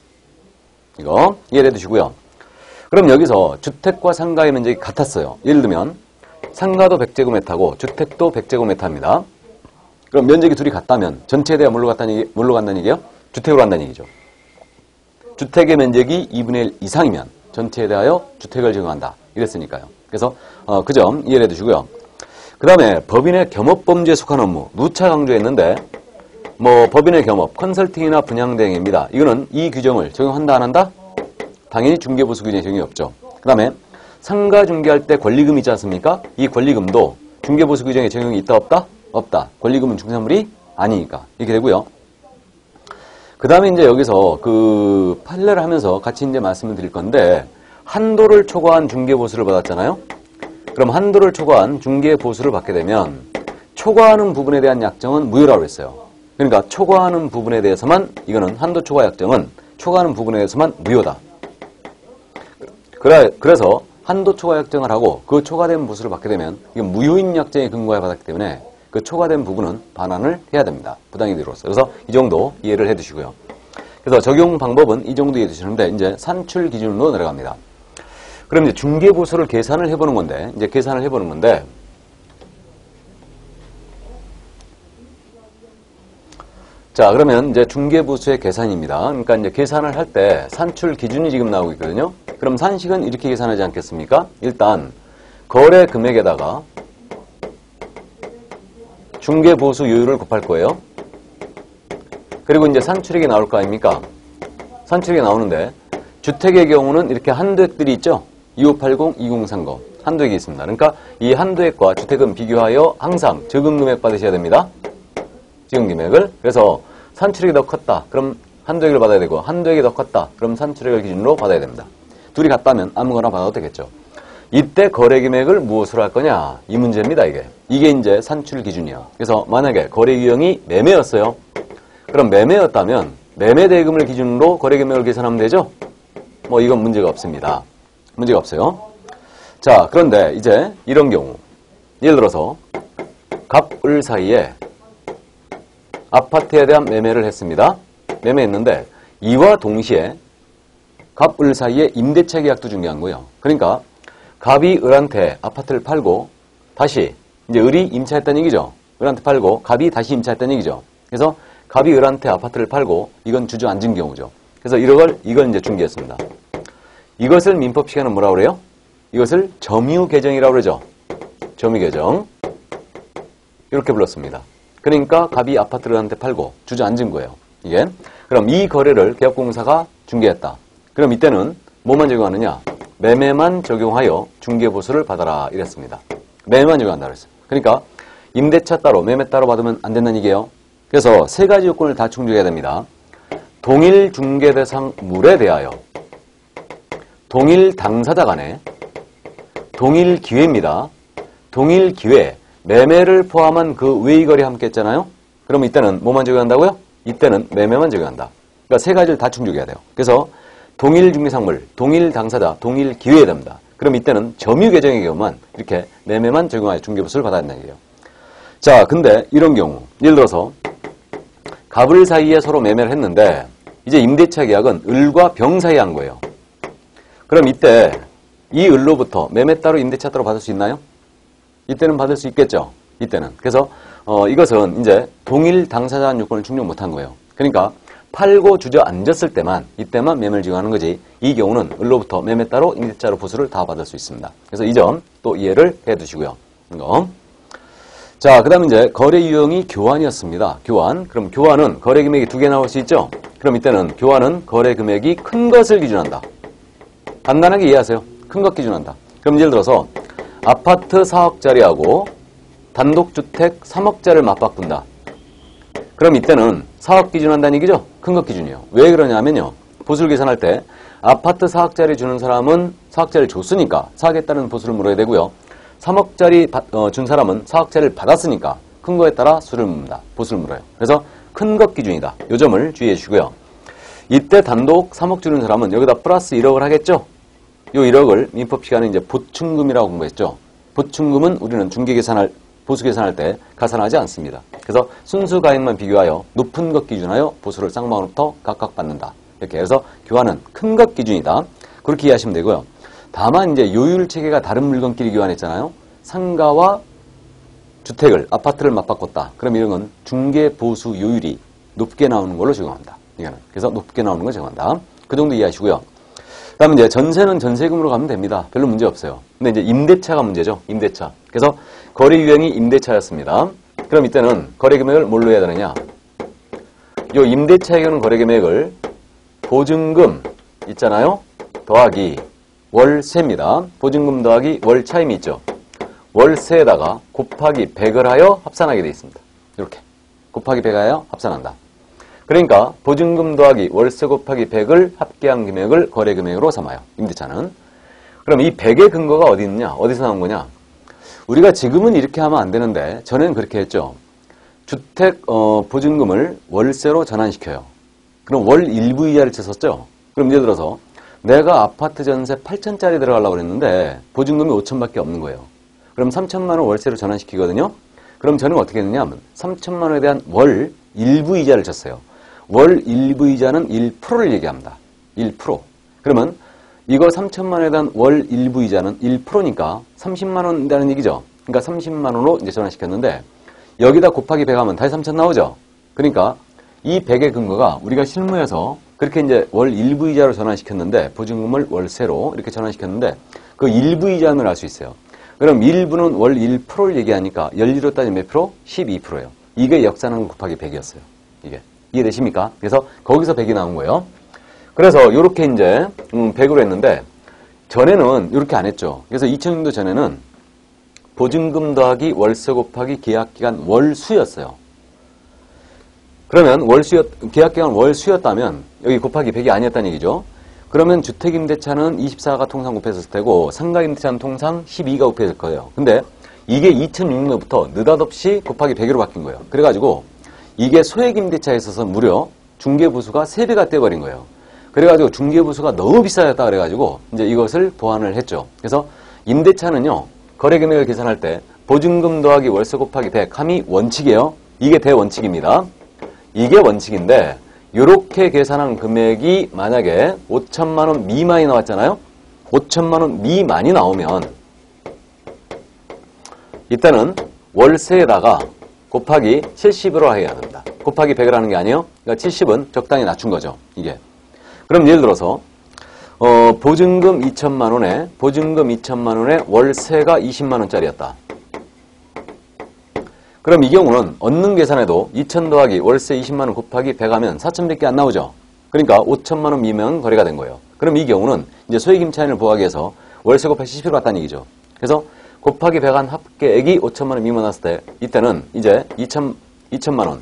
이거 이해해 두시고요. 그럼 여기서 주택과 상가의 면적이 같았어요. 예를 들면 상가도 100제곱미터고 주택도 100제곱미터입니다. 그럼 면적이 둘이 같다면 전체에 대해 뭘로 간다는 얘기예요? 주택으로 한다는 얘기죠. 주택의 면적이 2분의 1 이상이면 전체에 대하여 주택을 제공한다. 이랬으니까요. 그래서 그 점 이해해 두시고요. 그 다음에 법인의 겸업범주에 속한 업무 누차 강조했는데 법인의 겸업, 컨설팅이나 분양 대행입니다. 이거는 이 규정을 적용한다 안 한다? 당연히 중개보수 규정에 적용이 없죠. 그 다음에 상가 중개할 때 권리금 있지 않습니까? 이 권리금도 중개보수 규정에 적용이 있다 없다? 없다. 권리금은 중개사물이 아니니까. 이렇게 되고요. 그 다음에 이제 여기서 그 판례를 하면서 같이 이제 말씀을 드릴 건데 한도를 초과한 중개보수를 받았잖아요. 그럼 한도를 초과한 중개보수를 받게 되면 초과하는 부분에 대한 약정은 무효라고 했어요. 그러니까 초과하는 부분에 대해서만 이거는 한도 초과 약정은 초과하는 부분에 대해서만 무효다. 그래서 한도 초과 약정을 하고 그 초과된 보수를 받게 되면 이게 무효인 약정에 근거해 받았기 때문에 그 초과된 부분은 반환을 해야 됩니다. 부당이득으로서. 그래서 이 정도 이해를 해 두시고요. 그래서 적용 방법은 이 정도 이해해 두시는데 이제 산출 기준으로 내려갑니다. 그럼 이제 중개보수를 계산을 해보는 건데 자, 그러면 이제 중개보수의 계산입니다. 그러니까 이제 계산을 할 때 산출 기준이 지금 나오고 있거든요. 그럼 산식은 이렇게 계산하지 않겠습니까? 일단 거래 금액에다가 중개보수율을 곱할 거예요. 그리고 이제 산출액이 나올 거 아닙니까? 산출액이 나오는데 주택의 경우는 이렇게 한도액들이 있죠. 2580, 2030 한도액이 있습니다. 그러니까 이 한도액과 주택은 비교하여 항상 적응금액 받으셔야 됩니다. 적응금액을. 그래서 산출액이 더 컸다. 그럼 한도액을 받아야 되고 한도액이 더 컸다. 그럼 산출액을 기준으로 받아야 됩니다. 둘이 같다면 아무거나 받아도 되겠죠. 이때 거래금액을 무엇으로 할 거냐? 이 문제입니다. 이게 이제 산출 기준이에요. 그래서 만약에 거래 유형이 매매였어요. 그럼 매매였다면 매매 대금을 기준으로 거래금액을 계산하면 되죠? 이건 문제가 없습니다. 문제가 없어요. 자, 그런데 이제 이런 경우 예를 들어서 갑을 사이에 아파트에 대한 매매를 했습니다. 매매했는데 이와 동시에 갑을 사이에 임대차 계약도 중개한 거예요. 그러니까 갑이 을한테 아파트를 팔고 다시 이제 을이 임차했다는 얘기죠. 을한테 팔고 갑이 다시 임차했다는 얘기죠. 그래서 갑이 을한테 아파트를 팔고 이건 주저앉은 경우죠. 그래서 이걸 이제 중개했습니다. 이것을 민법 시간은 뭐라고 그래요? 이것을 점유계정이라고 그러죠. 점유계정. 이렇게 불렀습니다. 그러니까 갑이 아파트를 을한테 팔고 주저앉은 거예요. 이게. 그럼 이 거래를 개업공사가 중개했다. 그럼 이때는 뭐만 적용하느냐? 매매만 적용하여 중개보수를 받아라 이랬습니다. 매매만 적용한다 그랬어요. 그러니까 임대차 따로 매매 따로 받으면 안 된다는 얘기예요. 그래서 세 가지 요건을 다 충족해야 됩니다. 동일 중개 대상 물에 대하여 동일 당사자 간에 동일 기회입니다. 동일 기회 매매를 포함한 그 외의 거래 함께 했잖아요. 그럼 이때는 뭐만 적용한다고요? 이때는 매매만 적용한다. 그러니까 세 가지를 다 충족해야 돼요. 그래서 동일 중개상물, 동일 당사자, 동일 기회에 됩니다. 그럼 이때는 점유계정의 경우만 이렇게 매매만 적용하여 중개보수를 받아야 된다는 얘기예요. 자, 근데 이런 경우 예를 들어서 갑을 사이에 서로 매매를 했는데 이제 임대차 계약은 을과 병 사이에 한 거예요. 그럼 이때 이 을로부터 매매 따로 임대차 따로 받을 수 있나요? 이때는 받을 수 있겠죠. 이때는. 그래서 이것은 이제 동일 당사자 요건을 충족 못한 거예요. 그러니까 팔고 주저앉았을 때만, 이때만 매매를 지정하는 거지, 이 경우는 을로부터 매매 따로 임대차로 보수를 다 받을 수 있습니다. 그래서 이 점 또 이해를 해 두시고요. 이거. 자, 그 다음에 이제 거래 유형이 교환이었습니다. 교환. 그럼 교환은 거래 금액이 두 개 나올 수 있죠? 그럼 이때는 교환은 거래 금액이 큰 것을 기준한다. 간단하게 이해하세요. 큰 것 기준한다. 그럼 예를 들어서 아파트 4억짜리하고 단독주택 3억짜리를 맞바꾼다. 그럼 이때는 4억 기준한다는 얘기죠? 큰 것 기준이에요. 왜 그러냐면요. 보수를 계산할 때 아파트 4억짜리 주는 사람은 4억짜리 줬으니까 4억에 따른 보수를 물어야 되고요. 3억짜리 준 사람은 4억짜리를 받았으니까 큰 거에 따라 수를 묻는다. 보수를 물어요. 그래서 큰 것 기준이다. 이 점을 주의해 주시고요. 이때 단독 3억 주는 사람은 여기다 플러스 1억을 하겠죠? 요 1억을 민법 시간에 이제 보충금이라고 공부했죠. 보충금은 우리는 중개 계산할, 보수 계산할 때 가산하지 않습니다. 그래서 순수 가액만 비교하여 높은 것 기준하여 보수를 쌍방으로부터 각각 받는다. 이렇게 해서 교환은 큰 것 기준이다. 그렇게 이해하시면 되고요. 다만 이제 요율 체계가 다른 물건끼리 교환했잖아요. 상가와 주택을, 아파트를 맞바꿨다. 그럼 이런 건 중개 보수 요율이 높게 나오는 걸로 적용한다. 이거는. 그래서 높게 나오는 걸 적용한다. 그 정도 이해하시고요. 그 다음에 이제 전세는 전세금으로 가면 됩니다. 별로 문제 없어요. 근데 이제 임대차가 문제죠. 임대차. 그래서 거래 유형이 임대차였습니다. 그럼 이때는 거래 금액을 뭘로 해야 되느냐? 요 임대차에 관한 거래 금액을 보증금 있잖아요. 더하기 월세입니다. 보증금 더하기 월차임이 있죠. 월세에다가 곱하기 100을 하여 합산하게 되어 있습니다. 이렇게 곱하기 100을 하여 합산한다. 그러니까 보증금 더하기 월세 곱하기 100을 합계한 금액을 거래 금액으로 삼아요. 임대차는. 그럼 이 100의 근거가 어디 있느냐? 어디서 나온 거냐? 우리가 지금은 이렇게 하면 안 되는데 전에는 그렇게 했죠. 주택 보증금을 월세로 전환시켜요. 그럼 월 일부 이자를 쳤었죠. 그럼 예를 들어서 내가 아파트 전세 8천짜리 들어가려고 그랬는데 보증금이 5천밖에 없는 거예요. 그럼 3천만 원 월세로 전환시키거든요. 그럼 저는 어떻게 했느냐 하면 3천만 원에 대한 월 일부 이자를 쳤어요. 월 일부 이자는 1%를 얘기합니다. 1%. 그러면 이거 3천만 원에 대한 월 일부 이자는 1%니까 30만 원이라는 얘기죠. 그러니까 30만 원으로 이제 전환시켰는데 여기다 곱하기 100 하면 다시 3천 나오죠. 그러니까 이 100의 근거가 우리가 실무에서 그렇게 이제 월 일부 이자로 전환시켰는데 보증금을 월세로 이렇게 전환시켰는데 그 일부 이자는 알 수 있어요. 그럼 일부는 월 1%를 얘기하니까 연리로 따지면 몇 프로? 12%예요. 이게 역산한 곱하기 100이었어요. 이게. 이해되십니까? 그래서 거기서 100이 나온 거예요. 그래서 이렇게 이제 100으로 했는데 전에는 이렇게 안 했죠. 그래서 2000년도 전에는 보증금 더하기 월세 곱하기 계약기간 월수였어요. 그러면 계약기간 월수였다면 여기 곱하기 100이 아니었다는 얘기죠. 그러면 주택임대차는 24가 통상 곱했을 테고 상가임대차는 통상 12가 곱했을 거예요. 근데 이게 2006년부터 느닷없이 곱하기 100으로 바뀐 거예요. 그래가지고 이게 소액임대차에 있어서 무려 중개보수가 3배가 떼버린 거예요. 그래가지고 중개보수가 너무 비싸졌다 그래가지고 이제 이것을 보완을 했죠. 그래서 임대차는요, 거래금액을 계산할 때 보증금 더하기 월세 곱하기 100 함이 원칙이에요. 이게 대원칙입니다. 이게 원칙인데 이렇게 계산한 금액이 만약에 5천만 원 미만이 나왔잖아요. 5천만 원 미만이 나오면 이때는 월세에다가 곱하기 70으로 해야 합니다. 곱하기 100을 하는 게 아니에요. 그러니까 70은 적당히 낮춘 거죠. 이게. 그럼 예를 들어서 보증금 2천만 원에 월세가 20만 원짜리였다. 그럼 이 경우는 얻는 계산에도 2천 더하기 월세 20만 원 곱하기 100 하면 4천밖에 안 나오죠. 그러니까 5천만 원 미만 거래가 된 거예요. 그럼 이 경우는 이제 소액임차인을 보호하기 위해서 월세 곱하기 70으로 갔다는 얘기죠. 그래서 곱하기 100한 합계액이 5천만 원 미만 났을 때 이때는 이제 2천만 원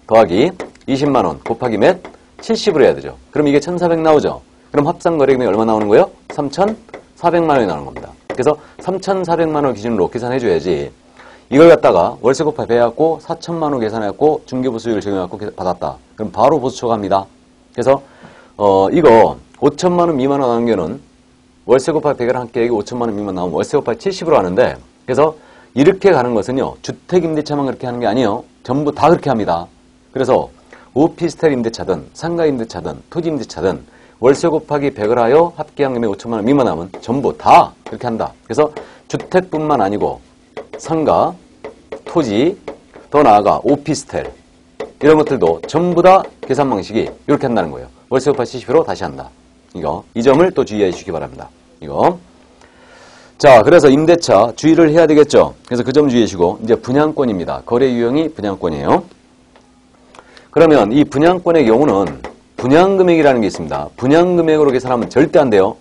더하기 20만 원 곱하기 몇? 70으로 해야 되죠. 그럼 이게 1,400 나오죠. 그럼 합산 거래금액이 얼마 나오는 거예요? 3,400만 원이 나오는 겁니다. 그래서 3,400만 원 기준으로 계산해 줘야지 이걸 갖다가 월세 곱하기 100 해갖고 4천만 원 계산해갖고 중개보수율 적용해갖고 받았다. 그럼 바로 보수 초과합니다. 그래서 이거 5천만 원 미만 원 나오는 경우는 월세 곱하기 100을 한 계획이 5천만 원 미만 나오면 월세 곱하기 70으로 하는데 그래서 이렇게 가는 것은요. 주택임대차만 그렇게 하는 게 아니에요. 전부 다 그렇게 합니다. 그래서 오피스텔 임대차든 상가임대차든 토지임대차든 월세 곱하기 100을 하여 합계한 금액 5천만 원 미만 나오면 전부 다 그렇게 한다. 그래서 주택뿐만 아니고 상가, 토지, 더 나아가 오피스텔 이런 것들도 전부 다 계산 방식이 이렇게 한다는 거예요. 월세 곱하기 70으로 다시 한다. 이 점을 또 주의해 주시기 바랍니다. 이거. 자, 그래서 임대차 주의를 해야 되겠죠. 그래서 그 점 주의해 주시고, 이제 분양권입니다. 거래 유형이 분양권이에요. 그러면 이 분양권의 경우는 분양금액이라는 게 있습니다. 분양금액으로 계산하면 절대 안 돼요.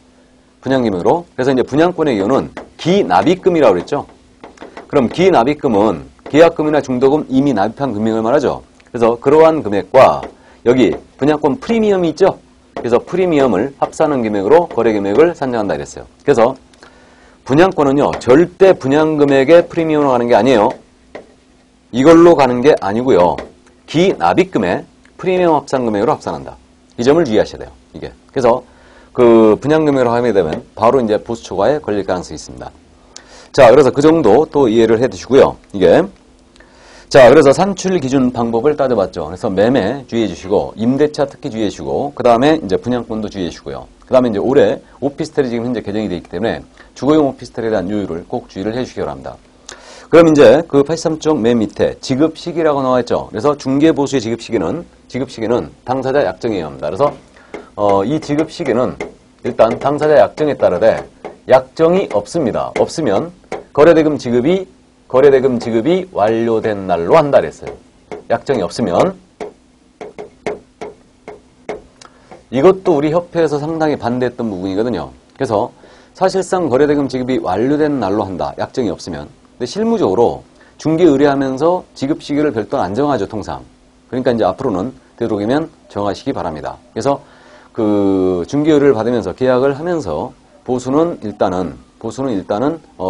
분양금액으로. 그래서 이제 분양권의 경우는 기납입금이라고 그랬죠. 그럼 기납입금은 계약금이나 중도금 이미 납입한 금액을 말하죠. 그래서 그러한 금액과 여기 분양권 프리미엄이 있죠. 그래서 프리미엄을 합산한 금액으로 거래 금액을 산정한다 이랬어요. 그래서 분양권은요, 절대 분양금액의 프리미엄으로 가는 게 아니에요. 이걸로 가는 게 아니고요. 기납입금의 프리미엄 합산 금액으로 합산한다. 이 점을 주의하셔야 돼요. 이게. 그래서 그 분양금액으로 하게 되면 바로 이제 보수 초과에 걸릴 가능성이 있습니다. 자, 그래서 그 정도 또 이해를 해 두시고요. 이게. 자, 그래서 산출 기준 방법을 따져봤죠. 그래서 매매 주의해 주시고, 임대차 특히 주의해 주시고, 그 다음에 이제 분양권도 주의해 주시고요. 그 다음에 이제 올해 오피스텔이 지금 현재 개정이 되어 있기 때문에 주거용 오피스텔에 대한 요율을 꼭 주의를 해 주시기 바랍니다. 그럼 이제 그 83쪽 맨 밑에 지급 시기라고 나와 있죠. 그래서 중개보수의 지급 시기는 당사자 약정이어야 합니다. 그래서 이 지급 시기는 일단 당사자 약정에 따르되 약정이 없습니다. 없으면 거래대금 지급이 완료된 날로 한다 그랬어요. 약정이 없으면. 이것도 우리 협회에서 상당히 반대했던 부분이거든요. 그래서 사실상 거래대금 지급이 완료된 날로 한다. 약정이 없으면. 근데 실무적으로 중개 의뢰하면서 지급 시기를 별도로 안 정하죠, 통상. 그러니까 이제 앞으로는 되도록이면 정하시기 바랍니다. 그래서 그 중개 의뢰를 받으면서 계약을 하면서 보수는 일단은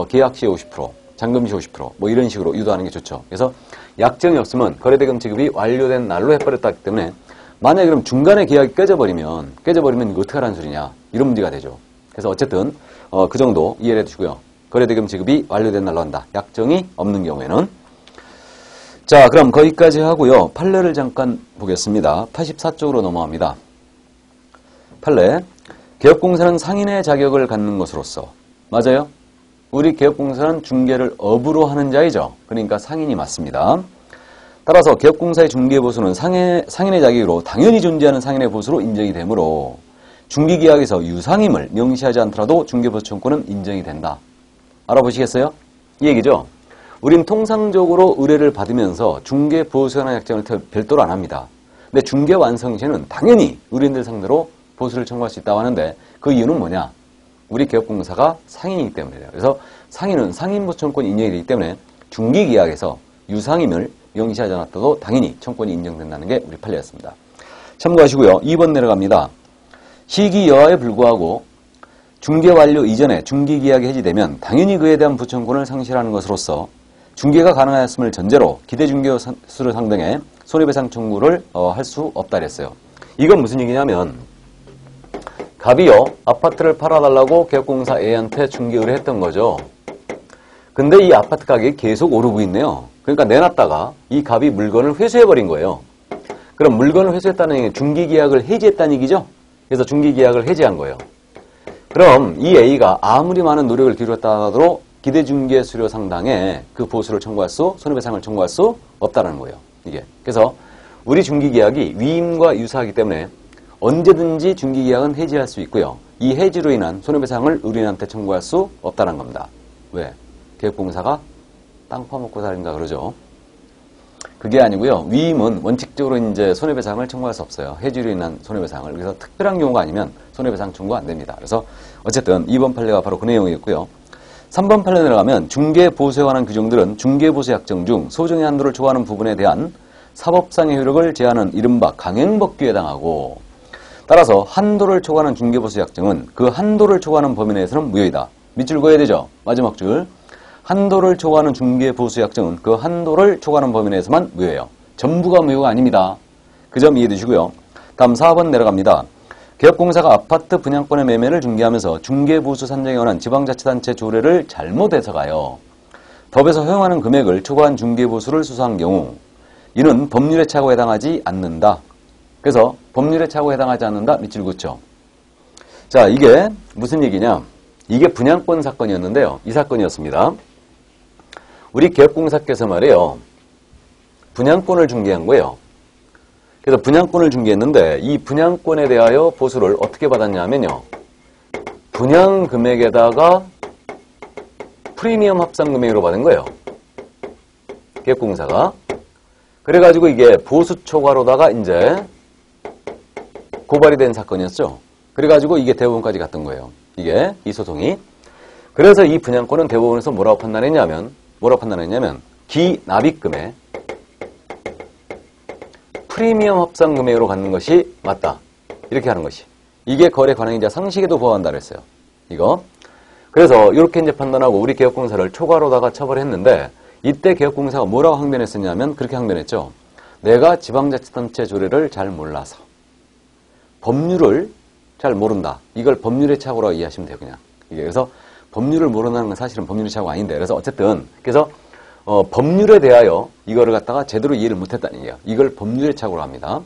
계약 시 50%, 잔금 시 50%, 뭐 이런 식으로 유도하는 게 좋죠. 그래서 약정이 없으면 거래대금 지급이 완료된 날로 해버렸기 때문에 만약에 그럼 중간에 계약이 깨져버리면 이거 어떻게 하라는 소리냐, 이런 문제가 되죠. 그래서 어쨌든 그 정도 이해를 해두시고요. 거래대금 지급이 완료된 날로 한다. 약정이 없는 경우에는. 자, 그럼 거기까지 하고요. 판례를 잠깐 보겠습니다. 84쪽으로 넘어갑니다. 판례. 개업공사는 상인의 자격을 갖는 것으로서. 맞아요? 우리 개업공사는 중개를 업으로 하는 자이죠. 그러니까 상인이 맞습니다. 따라서 개업공사의 중개보수는 상인의 자격으로 당연히 존재하는 상인의 보수로 인정이 되므로 중개계약에서 유상임을 명시하지 않더라도 중개보수 청구는 인정이 된다. 알아보시겠어요? 이 얘기죠. 우린 통상적으로 의뢰를 받으면서 중개보수에 관한 약정을 별도로 안 합니다. 근데 중개완성 시에는 당연히 의뢰인들 상대로 보수를 청구할 수 있다고 하는데 그 이유는 뭐냐? 우리 개업공사가 상인이기 때문이에요. 그래서 상인은 상인보수 청구권이 인정이 되기 때문에 중개계약에서 유상임을 명시하지 않았더라도 당연히 청구권이 인정된다는 게 우리 판례였습니다. 참고하시고요. 2번 내려갑니다. 시기 여하에 불구하고 중개 완료 이전에 중개계약이 해지되면 당연히 그에 대한 부청권을 상실하는 것으로서 중개가 가능하였음을 전제로 기대중개수를 상등해 손해배상 청구를 할 수 없다 그랬어요. 이건 무슨 얘기냐면 갑이요, 아파트를 팔아달라고 개업공사 A한테 중개 의뢰했던 거죠. 근데 이 아파트 가격이 계속 오르고 있네요. 그러니까 내놨다가 이 갑이 물건을 회수해버린 거예요. 그럼 물건을 회수했다는 얘기는 중개계약을 해지했다는 얘기죠? 그래서 중개계약을 해지한 거예요. 그럼 이 A가 아무리 많은 노력을 기울였다 하더라도 기대중개 수료 상당에 그 보수를 청구할 수, 손해배상을 청구할 수 없다는 거예요. 이게. 그래서 우리 중개계약이 위임과 유사하기 때문에 언제든지 중개계약은 해지할 수 있고요. 이 해지로 인한 손해배상을 의뢰인한테 청구할 수 없다는 겁니다. 왜? 개업공사가 땅 파먹고 살인가 그러죠. 그게 아니고요. 위임은 원칙적으로 이제 손해배상을 청구할 수 없어요. 해지로 인한 손해배상을. 그래서 특별한 경우가 아니면 손해배상 청구가 안 됩니다. 그래서 어쨌든 2번 판례가 바로 그 내용이었고요. 3번 판례 내려가면 중개보수에 관한 규정들은 중개보수 약정 중 소정의 한도를 초과하는 부분에 대한 사법상의 효력을 제한하는 이른바 강행법규에 해당하고, 따라서 한도를 초과하는 중개보수 약정은 그 한도를 초과하는 범위 내에서는 무효이다. 밑줄 그어야 되죠. 마지막 줄. 한도를 초과하는 중개보수 약정은 그 한도를 초과하는 범위 내에서만 무효예요. 전부가 무효가 아닙니다. 그 점 이해해 두시고요. 다음 4번 내려갑니다. 개업공사가 아파트 분양권의 매매를 중개하면서 중개보수 산정에 관한 지방자치단체 조례를 잘못 해석하여 법에서 허용하는 금액을 초과한 중개보수를 수사한 경우 이는 법률의 착오에 해당하지 않는다. 그래서 법률의 착오에 해당하지 않는다. 밑줄 긋죠. 자, 이게 무슨 얘기냐? 이게 분양권 사건이었는데요. 이 사건이었습니다. 우리 개업공사께서 말이에요. 분양권을 중개한 거예요. 그래서 분양권을 중개했는데 이 분양권에 대하여 보수를 어떻게 받았냐면요. 분양 금액에다가 프리미엄 합산 금액으로 받은 거예요. 계약공사가. 그래가지고 이게 보수 초과로다가 이제 고발이 된 사건이었죠. 그래가지고 이게 대법원까지 갔던 거예요. 이게 이 소송이. 그래서 이 분양권은 대법원에서 뭐라고 판단했냐면 기납입금에 프리미엄 합산 금액으로 갖는 것이 맞다. 이렇게 하는 것이. 이게 거래 관행이자 상식에도 보호한다 그랬어요. 이거. 그래서 이렇게 이제 판단하고 우리 개업공사를 초과로다가 처벌했는데 이때 개업공사가 뭐라고 항변했었냐면 그렇게 항변했죠. 내가 지방자치단체 조례를 잘 몰라서 법률을 잘 모른다. 이걸 법률의 착오라고 이해하시면 돼요. 그냥. 이게 그래서 법률을 모른다는 건 사실은 법률의 착오가 아닌데 그래서 어쨌든 그래서 법률에 대하여 이거를 갖다가 제대로 이해를 못했다는 얘기예요. 이걸 법률의 착오로 합니다.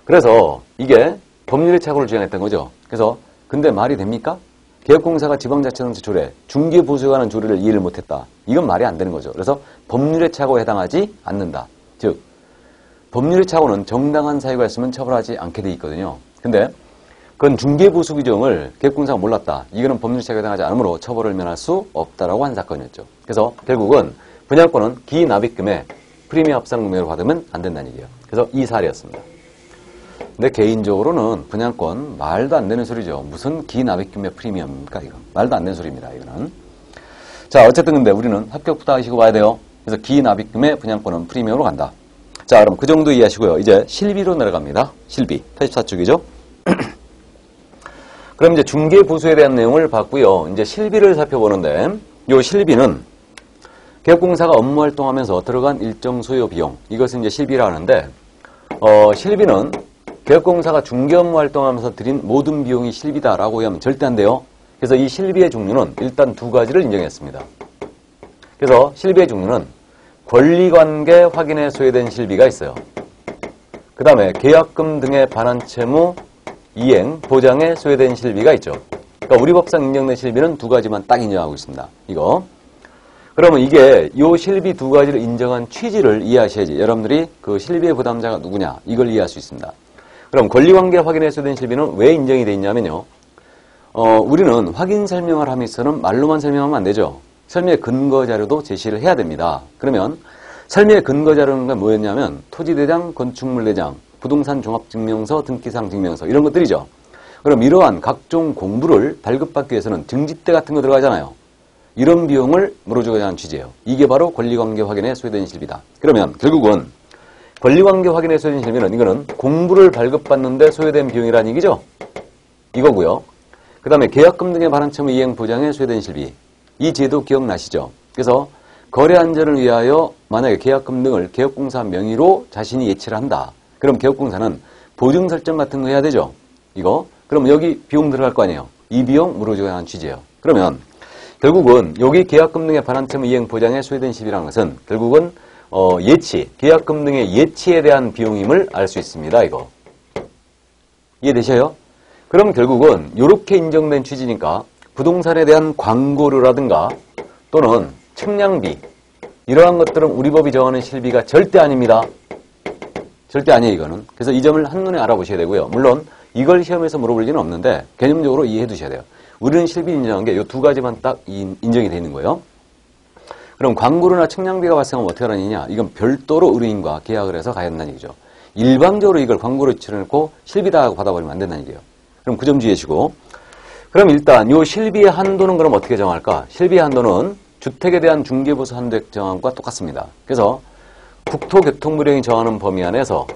그래서 이게 법률의 착오를 주장했던 거죠. 그래서 근데 말이 됩니까? 개업공사가 지방자치단체 조례, 중개보수에 관한 조례를 이해를 못했다. 이건 말이 안 되는 거죠. 그래서 법률의 착오에 해당하지 않는다. 즉 법률의 착오는 정당한 사유가 있으면 처벌하지 않게 돼 있거든요. 근데 그건 중개보수 규정을 개업공사가 몰랐다. 이거는 법률의 착오에 해당하지 않으므로 처벌을 면할 수 없다라고 한 사건이었죠. 그래서 결국은 분양권은 기납입금에 프리미엄 합산 금액으로 받으면 안 된다는 얘기예요. 그래서 이 사례였습니다. 근데 개인적으로는 분양권 말도 안 되는 소리죠. 무슨 기납입금의 프리미엄입니까? 이거 말도 안 되는 소리입니다. 이거는. 자, 어쨌든 근데 우리는 합격부터 하시고 봐야 돼요. 그래서 기납입금의 분양권은 프리미엄으로 간다. 자, 그럼 그 정도 이해하시고요. 이제 실비로 내려갑니다. 실비 84쪽이죠. 그럼 이제 중개보수에 대한 내용을 봤고요. 이제 실비를 살펴보는데 이 실비는 개업공사가 업무 활동하면서 들어간 일정 소요 비용, 이것은 이제 실비라 하는데, 실비는 개업공사가 중개업무 활동하면서 들인 모든 비용이 실비다라고 하면 절대 안 돼요. 그래서 이 실비의 종류는 일단 두 가지를 인정했습니다. 그래서 실비의 종류는 권리관계 확인에 소요된 실비가 있어요. 그 다음에 계약금 등의 반환 채무 이행, 보장에 소요된 실비가 있죠. 그러니까 우리 법상 인정된 실비는 두 가지만 딱 인정하고 있습니다. 이거. 그러면 이게 이 실비 두 가지를 인정한 취지를 이해하셔야지 여러분들이 그 실비의 부담자가 누구냐 이걸 이해할 수 있습니다. 그럼 권리관계 확인에 소요된 실비는 왜 인정이 되어 있냐면요. 우리는 확인 설명을 하면서는 말로만 설명하면 안 되죠. 설명의 근거 자료도 제시를 해야 됩니다. 그러면 설명의 근거 자료는 뭐였냐면 토지대장, 건축물대장, 부동산 종합증명서, 등기상 증명서 이런 것들이죠. 그럼 이러한 각종 공부를 발급받기 위해서는 증짓대 같은 거 들어가잖아요. 이런 비용을 물어주고자 하는 취지예요. 이게 바로 권리관계 확인에 소요된 실비다. 그러면 결국은 권리관계 확인에 소요된 실비는 이거는 공부를 발급받는데 소요된 비용이라는 얘기죠. 이거고요. 그 다음에 계약금 등의 반환 채무 이행 보장에 소요된 실비. 이 제도 기억나시죠? 그래서 거래 안전을 위하여 만약에 계약금 등을 개업공사 명의로 자신이 예치를 한다. 그럼 개업공사는 보증 설정 같은 거 해야 되죠. 이거. 그럼 여기 비용 들어갈 거 아니에요. 이 비용 물어줘야 하는 취지예요. 그러면 결국은 여기 계약금 등의 반환 채무 이행 보장에 소요된 실비라는 것은 결국은 예치, 계약금 등의 예치에 대한 비용임을 알 수 있습니다. 이거. 이해되셔요? 그럼 결국은 이렇게 인정된 취지니까 부동산에 대한 광고료라든가 또는 측량비 이러한 것들은 우리 법이 정하는 실비가 절대 아닙니다. 절대 아니에요. 이거는. 그래서 이 점을 한눈에 알아보셔야 되고요. 물론 이걸 시험에서 물어볼 리는 없는데 개념적으로 이해해 두셔야 돼요. 우리는 실비 인정한 게 이 두 가지만 딱 인정이 되어 있는 거예요. 그럼 광고료나 측량비가 발생하면 어떻게 하느냐? 이건 별도로 의뢰인과 계약을 해서 가야 된다는 얘기죠. 일방적으로 이걸 광고로 치러놓고 실비다 하고 받아버리면 안 된다는 얘기예요. 그럼 그 점 주의하시고. 그럼 일단 이 실비의 한도는 그럼 어떻게 정할까? 실비의 한도는 주택에 대한 중개보수 한도액 정함과 똑같습니다. 그래서 국토교통부령이 정하는 범위 안에서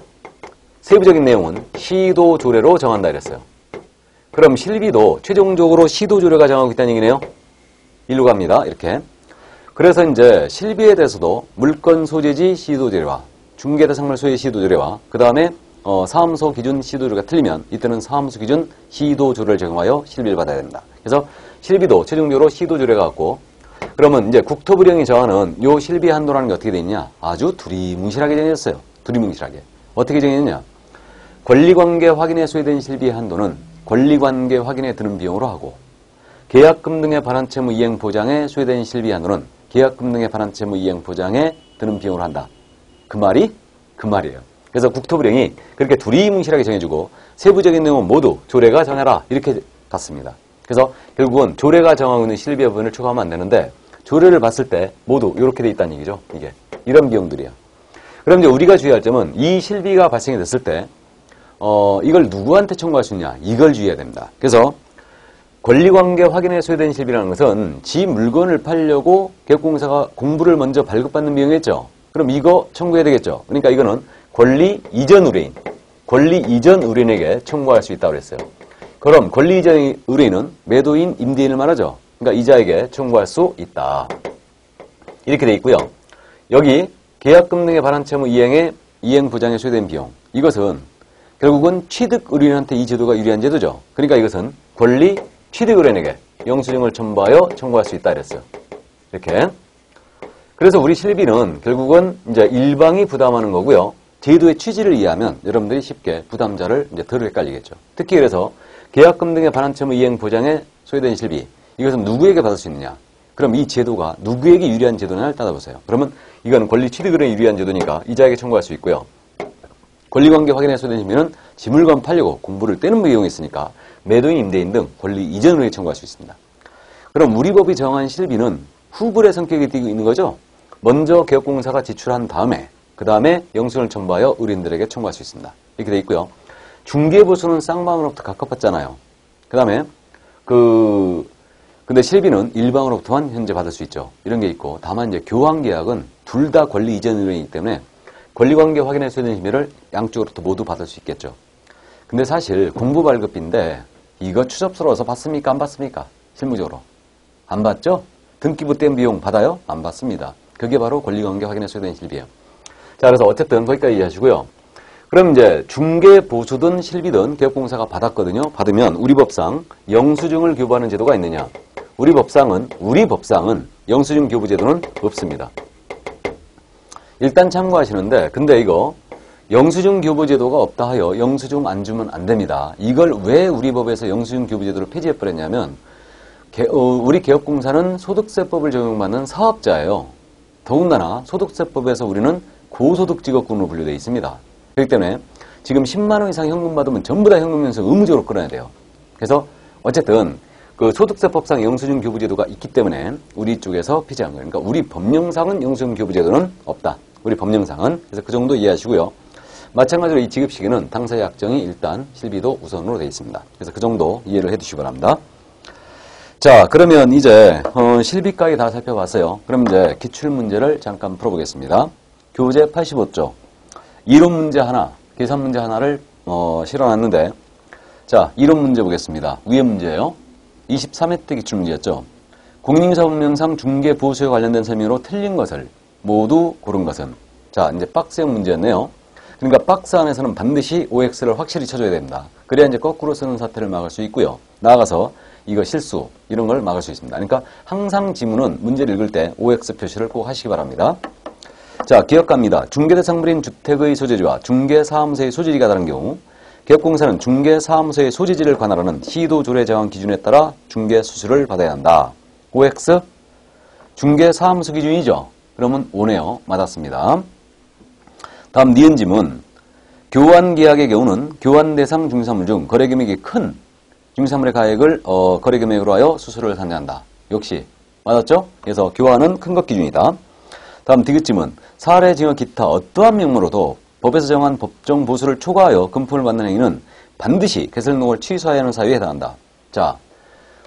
세부적인 내용은 시도조례로 정한다 이랬어요. 그럼 실비도 최종적으로 시도조례가 정하고 있다는 얘기네요. 일로 갑니다. 이렇게. 그래서 이제 실비에 대해서도 물건 소재지 시도조례와 중개대상물 소유 시도조례와 그 다음에 사무소 기준 시도조례가 틀리면 이때는 사무소 기준 시도조례를 적용하여 실비를 받아야 됩니다. 그래서 실비도 최종적으로 시도조례가 같고 그러면 이제 국토부령이 정하는 요 실비 한도라는 게 어떻게 되어 있냐? 아주 두리뭉실하게 정해졌어요. 두리뭉실하게. 어떻게 정해졌냐? 권리관계 확인에 소요된 실비의 한도는 권리관계 확인에 드는 비용으로 하고 계약금 등의 반환 채무 이행 보장에 소요된 실비 한도는 계약금 등의 반환 채무 이행 보장에 드는 비용으로 한다. 그 말이? 그 말이에요. 그래서 국토부령이 그렇게 두리뭉실하게 정해주고 세부적인 내용은 모두 조례가 정해라 이렇게 갔습니다. 그래서 결국은 조례가 정하고 있는 실비의 부분을 초과하면 안 되는데 조례를 봤을 때 모두 이렇게 돼 있다는 얘기죠. 이게 이런 비용들이야. 그럼 이제 우리가 주의할 점은 이 실비가 발생이 됐을 때 이걸 누구한테 청구할 수 있냐 이걸 주의해야 됩니다. 그래서 권리관계 확인에 소요된 실비라는 것은 지 물건을 팔려고 개업공사가 공부를 먼저 발급받는 비용이겠죠. 그럼 이거 청구해야 되겠죠. 그러니까 이거는 권리 이전 의뢰인에게 청구할 수 있다고 그랬어요. 그럼 권리 이전 의뢰인은 매도인, 임대인을 말하죠. 그러니까 이자에게 청구할 수 있다. 이렇게 돼 있고요. 여기 계약금 등의 반환 채무 이행 보장에 소요된 비용. 이것은 결국은 취득 의뢰인한테 이 제도가 유리한 제도죠. 그러니까 이것은 권리 취득 의뢰인에게 영수증을 첨부하여 청구할 수 있다 이랬어요. 이렇게. 그래서 우리 실비는 결국은 이제 일방이 부담하는 거고요. 제도의 취지를 이해하면 여러분들이 쉽게 부담자를 이제 덜 헷갈리겠죠. 특히 그래서 계약금 등의 반환 채무 이행 보장에 소요된 실비. 이것은 누구에게 받을 수 있느냐? 그럼 이 제도가 누구에게 유리한 제도냐를 따져보세요. 그러면 이건 권리 취득 의뢰인에 유리한 제도니까 이자에게 청구할 수 있고요. 권리관계 확인에 소요된 실비는 지물건 팔려고 공부를 떼는 비용이 있으니까 매도인, 임대인 등 권리 이전 의뢰에 청구할 수 있습니다. 그럼 우리 법이 정한 실비는 후불의 성격이 띠고 있는 거죠. 먼저 개업공사가 지출한 다음에 그 다음에 영수증을 첨부하여 의뢰인들에게 청구할 수 있습니다. 이렇게 돼 있고요. 중개보수는 쌍방으로부터 각각 받잖아요. 그 다음에 근데 실비는 일방으로부터만 현재 받을 수 있죠. 이런 게 있고 다만 이제 교환계약은 둘 다 권리 이전 의뢰이기 때문에 권리관계 확인에 소요된 실비를 양쪽으로부터 모두 받을 수 있겠죠. 근데 사실 공부 발급비인데 이거 추접스러워서 받습니까? 안 받습니까? 실무적으로. 안 받죠? 등기부 뗀 비용 받아요? 안 받습니다. 그게 바로 권리관계 확인에 소요된 실비예요. 자, 그래서 어쨌든 거기까지 이해하시고요. 그럼 이제 중개보수든 실비든 개업공사가 받았거든요. 받으면 우리 법상 영수증을 교부하는 제도가 있느냐? 우리 법상은 영수증 교부 제도는 없습니다. 일단 참고하시는데 근데 이거 영수증 교부 제도가 없다 하여 영수증 안 주면 안 됩니다. 이걸 왜 우리 법에서 영수증 교부 제도를 폐지해버렸냐면 우리 개업공사는 소득세법을 적용받는 사업자예요. 더군다나 소득세법에서 우리는 고소득직업군으로 분류되어 있습니다. 그렇기 때문에 지금 10만 원 이상 현금 받으면 전부 다 현금면서 의무적으로 끊어야 돼요. 그래서 어쨌든 그 소득세법상 영수증 교부 제도가 있기 때문에 우리 쪽에서 폐지한 거예요. 그러니까 우리 법령상은 영수증 교부 제도는 없다. 우리 법령상은. 그래서 그 정도 이해하시고요. 마찬가지로 이 지급시기는 당사자 약정이 일단 실비도 우선으로 되어 있습니다. 그래서 그 정도 이해를 해두시기 바랍니다. 자, 그러면 이제 실비까지 다 살펴봤어요. 그럼 이제 기출문제를 잠깐 풀어보겠습니다. 교재 85쪽 이론 문제 하나, 계산 문제 하나를 실어놨는데 자, 이론 문제 보겠습니다. 위에 문제예요. 23회 때 기출문제였죠. 공인인사법령상 중개보수에 관련된 설명으로 틀린 것을 모두 고른 것은 자, 이제 박스형 문제였네요. 그러니까 박스 안에서는 반드시 OX를 확실히 쳐줘야 됩니다. 그래야 이제 거꾸로 쓰는 사태를 막을 수 있고요. 나아가서 이거 실수 이런 걸 막을 수 있습니다. 그러니까 항상 지문은 문제를 읽을 때 OX 표시를 꼭 하시기 바랍니다. 자, 기억갑니다. 중개대상물인 주택의 소재지와 중개사무소의 소재지가 다른 경우 개업공사는 중개사무소의 소재지를 관할하는 시도조례 정한 기준에 따라 중개수수료를 받아야 한다. OX 중개사무소 기준이죠. 그러면 오네요. 맞았습니다. 다음 니은 지문. 교환계약의 경우는 교환대상 중개사물 중 거래금액이 큰 중개사물의 가액을 거래금액으로 하여 수수료를 산정한다. 역시 맞았죠? 그래서 교환은 큰 것 기준이다. 다음 디귿지문. 사례, 징역, 기타 어떠한 명목으로도 법에서 정한 법정 보수를 초과하여 금품을 받는 행위는 반드시 개설등록을 취소해야 하는 사유에 해당한다. 자,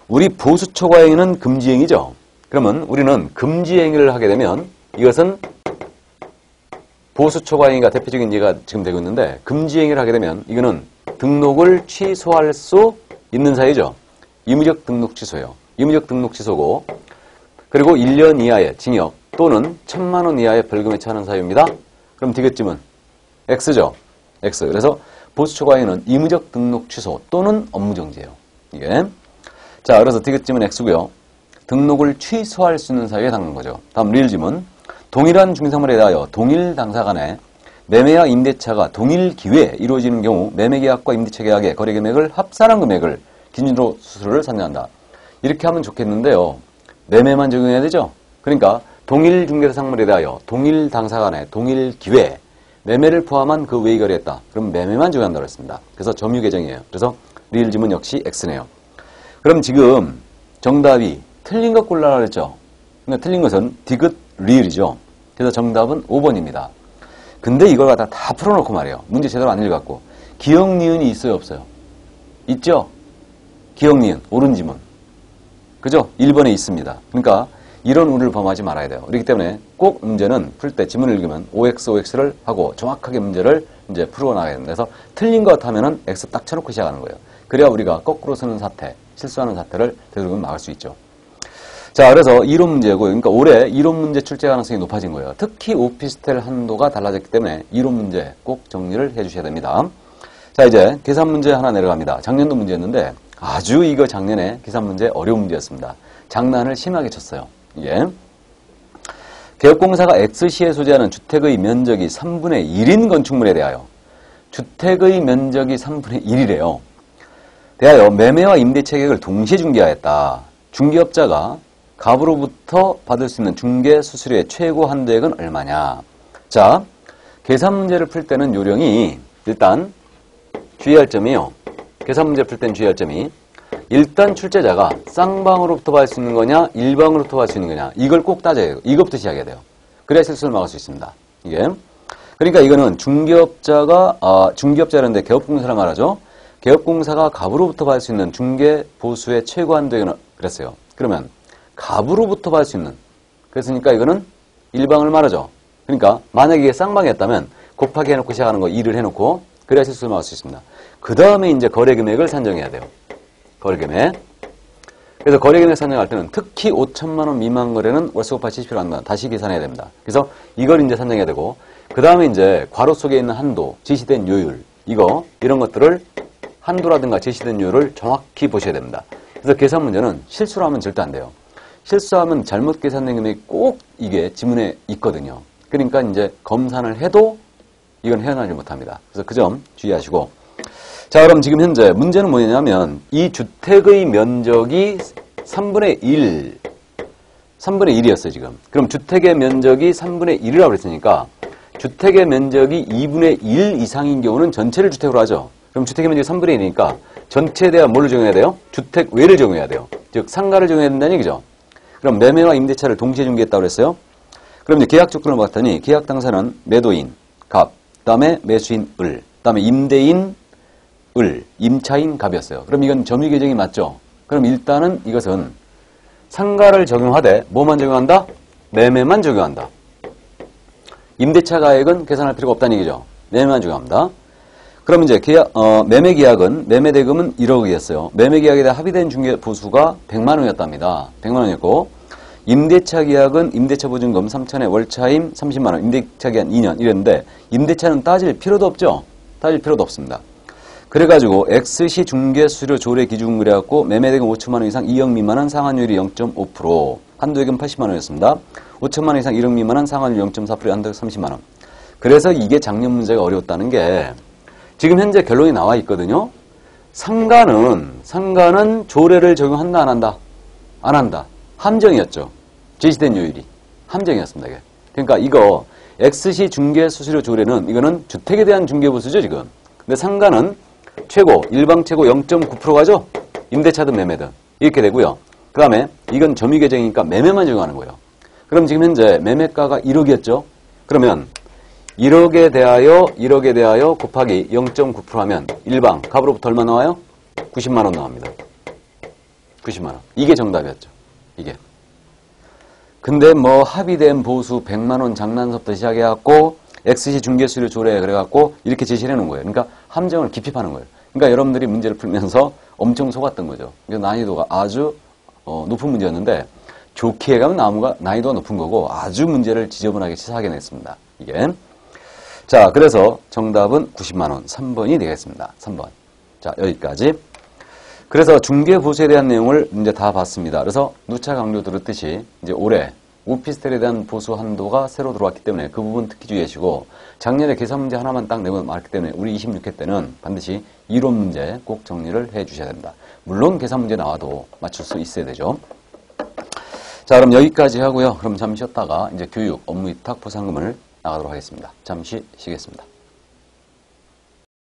우리 보수 초과 행위는 금지 행위죠. 그러면 우리는 금지 행위를 하게 되면 이것은 보수 초과 행위가 대표적인 예가 지금 되고 있는데 금지 행위를 하게 되면 이거는 등록을 취소할 수 있는 사유죠. 의무적 등록 취소예요. 의무적 등록 취소고 그리고 1년 이하의 징역 또는 1,000만 원 이하의 벌금에 처하는 사유입니다. 그럼 디귿지문 X죠. X. 그래서 보수 초과 행위는 의무적 등록 취소 또는 업무정지예요. 이게. 자, 그래서 디귿지문 X고요. 등록을 취소할 수 있는 사유에 해당하는 거죠. 다음 리을지문. 동일한 중개사물에 대하여 동일 당사 간에 매매와 임대차가 동일 기회에 이루어지는 경우 매매계약과 임대차 계약의 거래금액을 합산한 금액을 기준으로 수수료를 산정한다. 이렇게 하면 좋겠는데요. 매매만 적용해야 되죠. 그러니까 동일 중개사물에 대하여 동일 당사 간에 동일 기회에 매매를 포함한 그 외의 거래했다. 그럼 매매만 적용한다고 했습니다. 그래서 점유 계정이에요. 그래서 리을 지문 역시 X네요. 그럼 지금 정답이 틀린 것 골라라 그랬죠. 그러니까 틀린 것은 디귿 리을이죠. 그래서 정답은 5번입니다. 근데 이걸 갖다 다 풀어놓고 말이에요. 문제 제대로 안 읽어갖고. 기억, 니은이 있어요, 없어요? 있죠? 기억, 니은, 옳은 지문. 그죠? 1번에 있습니다. 그러니까 이런 운을 범하지 말아야 돼요. 그렇기 때문에 꼭 문제는 풀 때 지문을 읽으면 OX, OX를 하고 정확하게 문제를 이제 풀어나가야 됩니다. 그래서 틀린 것 하면은 X 딱 쳐놓고 시작하는 거예요. 그래야 우리가 거꾸로 쓰는 사태, 실수하는 사태를 되도록 막을 수 있죠. 자, 그래서 이론 문제고, 그러니까 올해 이론 문제 출제 가능성이 높아진 거예요. 특히 오피스텔 한도가 달라졌기 때문에 이론 문제 꼭 정리를 해주셔야 됩니다. 자, 이제 계산 문제 하나 내려갑니다. 작년도 문제였는데 아주 이거 작년에 계산 문제 어려운 문제였습니다. 장난을 심하게 쳤어요. 이게 개업공사가 X시에 소재하는 주택의 면적이 3분의 1인 건축물에 대하여 주택의 면적이 3분의 1이래요. 대하여 매매와 임대차 계획을 동시에 중개하였다. 중개업자가 갑으로부터 받을 수 있는 중개 수수료의 최고 한도액은 얼마냐. 자, 계산 문제를 풀 때는 요령이 일단 주의할 점이요. 계산 문제 풀 때는 주의할 점이 일단 출제자가 쌍방으로부터 받을 수 있는 거냐 일방으로부터 받을 수 있는 거냐 이걸 꼭 따져야 돼요. 이것부터 시작해야 돼요. 그래야 실수를 막을 수 있습니다. 이게 그러니까 이거는 중개업자라는데 개업공사라 말하죠. 개업공사가 갑으로부터 받을 수 있는 중개 보수의 최고 한도액은 그랬어요. 그러면 갑으로부터 받을 수 있는 그랬으니까 이거는 일방을 말하죠. 그러니까 만약에 이게 쌍방이었다면 곱하기 해놓고 시작하는 거 2를 해놓고 그래야 실수를 막을 수 있습니다. 그 다음에 이제 거래 금액을 산정해야 돼요. 거래 금액. 그래서 거래 금액 산정할 때는 특히 5천만 원 미만 거래는 월수 곱하기 70%로 한다. 다시 계산해야 됩니다. 그래서 이걸 이제 산정해야 되고 그 다음에 이제 괄호 속에 있는 한도, 지시된 요율 이런 것들을 한도라든가 제시된 요율을 정확히 보셔야 됩니다. 그래서 계산 문제는 실수를 하면 절대 안 돼요. 실수하면 잘못 계산된 금액이 꼭 이게 지문에 있거든요. 그러니까 이제 검산을 해도 이건 헤어나지 못합니다. 그래서 그 점 주의하시고. 자, 그럼 지금 현재 문제는 뭐냐면 이 주택의 면적이 3분의 1이었어요, 지금. 그럼 주택의 면적이 3분의 1이라고 그랬으니까 주택의 면적이 2분의 1 이상인 경우는 전체를 주택으로 하죠. 그럼 주택의 면적이 3분의 1이니까 전체에 대한 뭘로 적용해야 돼요? 주택 외를 적용해야 돼요. 즉 상가를 적용해야 된다는 얘기죠. 그럼 매매와 임대차를 동시에 중개했다고 그랬어요. 그럼 이제 계약 조건을 봤더니 계약 당사는 매도인, 갑, 그 다음에 매수인, 을, 그 다음에 임대인, 을, 임차인, 갑이었어요. 그럼 이건 점유 계정이 맞죠? 그럼 일단은 이것은 상가를 적용하되 뭐만 적용한다? 매매만 적용한다. 임대차 가액은 계산할 필요가 없다는 얘기죠. 매매만 적용합니다. 그럼 이제 매매 계약은 매매 대금은 1억이었어요. 매매 계약에 대해 합의된 중개 보수가 100만 원이었답니다. 100만 원이었고 임대차 계약은 임대차 보증금 3천에 월차임 30만 원. 임대차 기한 2년 이랬는데 임대차는 따질 필요도 없죠. 따질 필요도 없습니다. 그래가지고 X시 중개 수수료 조례 기준 그래갖고 매매 대금 5천만 원 이상 2억 미만은 상환율이 0.5%. 한도액은 80만 원이었습니다. 5천만 원 이상 1억 미만은 상환율 0.4%, 한도액 30만 원. 그래서 이게 작년 문제가 어려웠다는 게 지금 현재 결론이 나와 있거든요. 상가는 조례를 적용한다 안 한다? 안 한다. 함정이었죠. 제시된 요율이 함정이었습니다. 이게. 그러니까 이거 X시 중개 수수료 조례는 이거는 주택에 대한 중개 보수죠 지금. 근데 상가는 최고 일방 최고 0.9% 가죠. 임대차든 매매든 이렇게 되고요. 그 다음에 이건 점유 계정이니까 매매만 적용하는 거예요. 그럼 지금 현재 매매가가 1억이었죠. 그러면 1억에 대하여 곱하기 0.9% 하면 일방 갑으로부터 얼마 나와요? 90만 원 나옵니다. 90만 원. 이게 정답이었죠. 이게. 근데 뭐 합의된 보수 100만 원 장난섭부터 시작해갖고 X시 중개수수료 조례 그래갖고 이렇게 제시를 해놓은 거예요. 그러니까 함정을 깊이 파는 거예요. 그러니까 여러분들이 문제를 풀면서 엄청 속았던 거죠. 난이도가 아주 높은 문제였는데 좋게 가면 난이도가 높은 거고 아주 문제를 지저분하게 치사하게 냈습니다. 이게. 자, 그래서 정답은 90만 원 3번이 되겠습니다. 3번. 자, 여기까지. 그래서 중개 보수에 대한 내용을 이제 다 봤습니다. 그래서 누차 강조 들었듯이 이제 올해 오피스텔에 대한 보수 한도가 새로 들어왔기 때문에 그 부분 특히 주의하시고 작년에 계산 문제 하나만 딱 내고 말았기 때문에 우리 26회 때는 반드시 이론 문제 꼭 정리를 해 주셔야 됩니다. 물론 계산 문제 나와도 맞출 수 있어야 되죠. 자, 그럼 여기까지 하고요. 그럼 잠시 쉬었다가 이제 교육, 업무 위탁, 보상금을 나가도록 하겠습니다. 잠시 쉬겠습니다.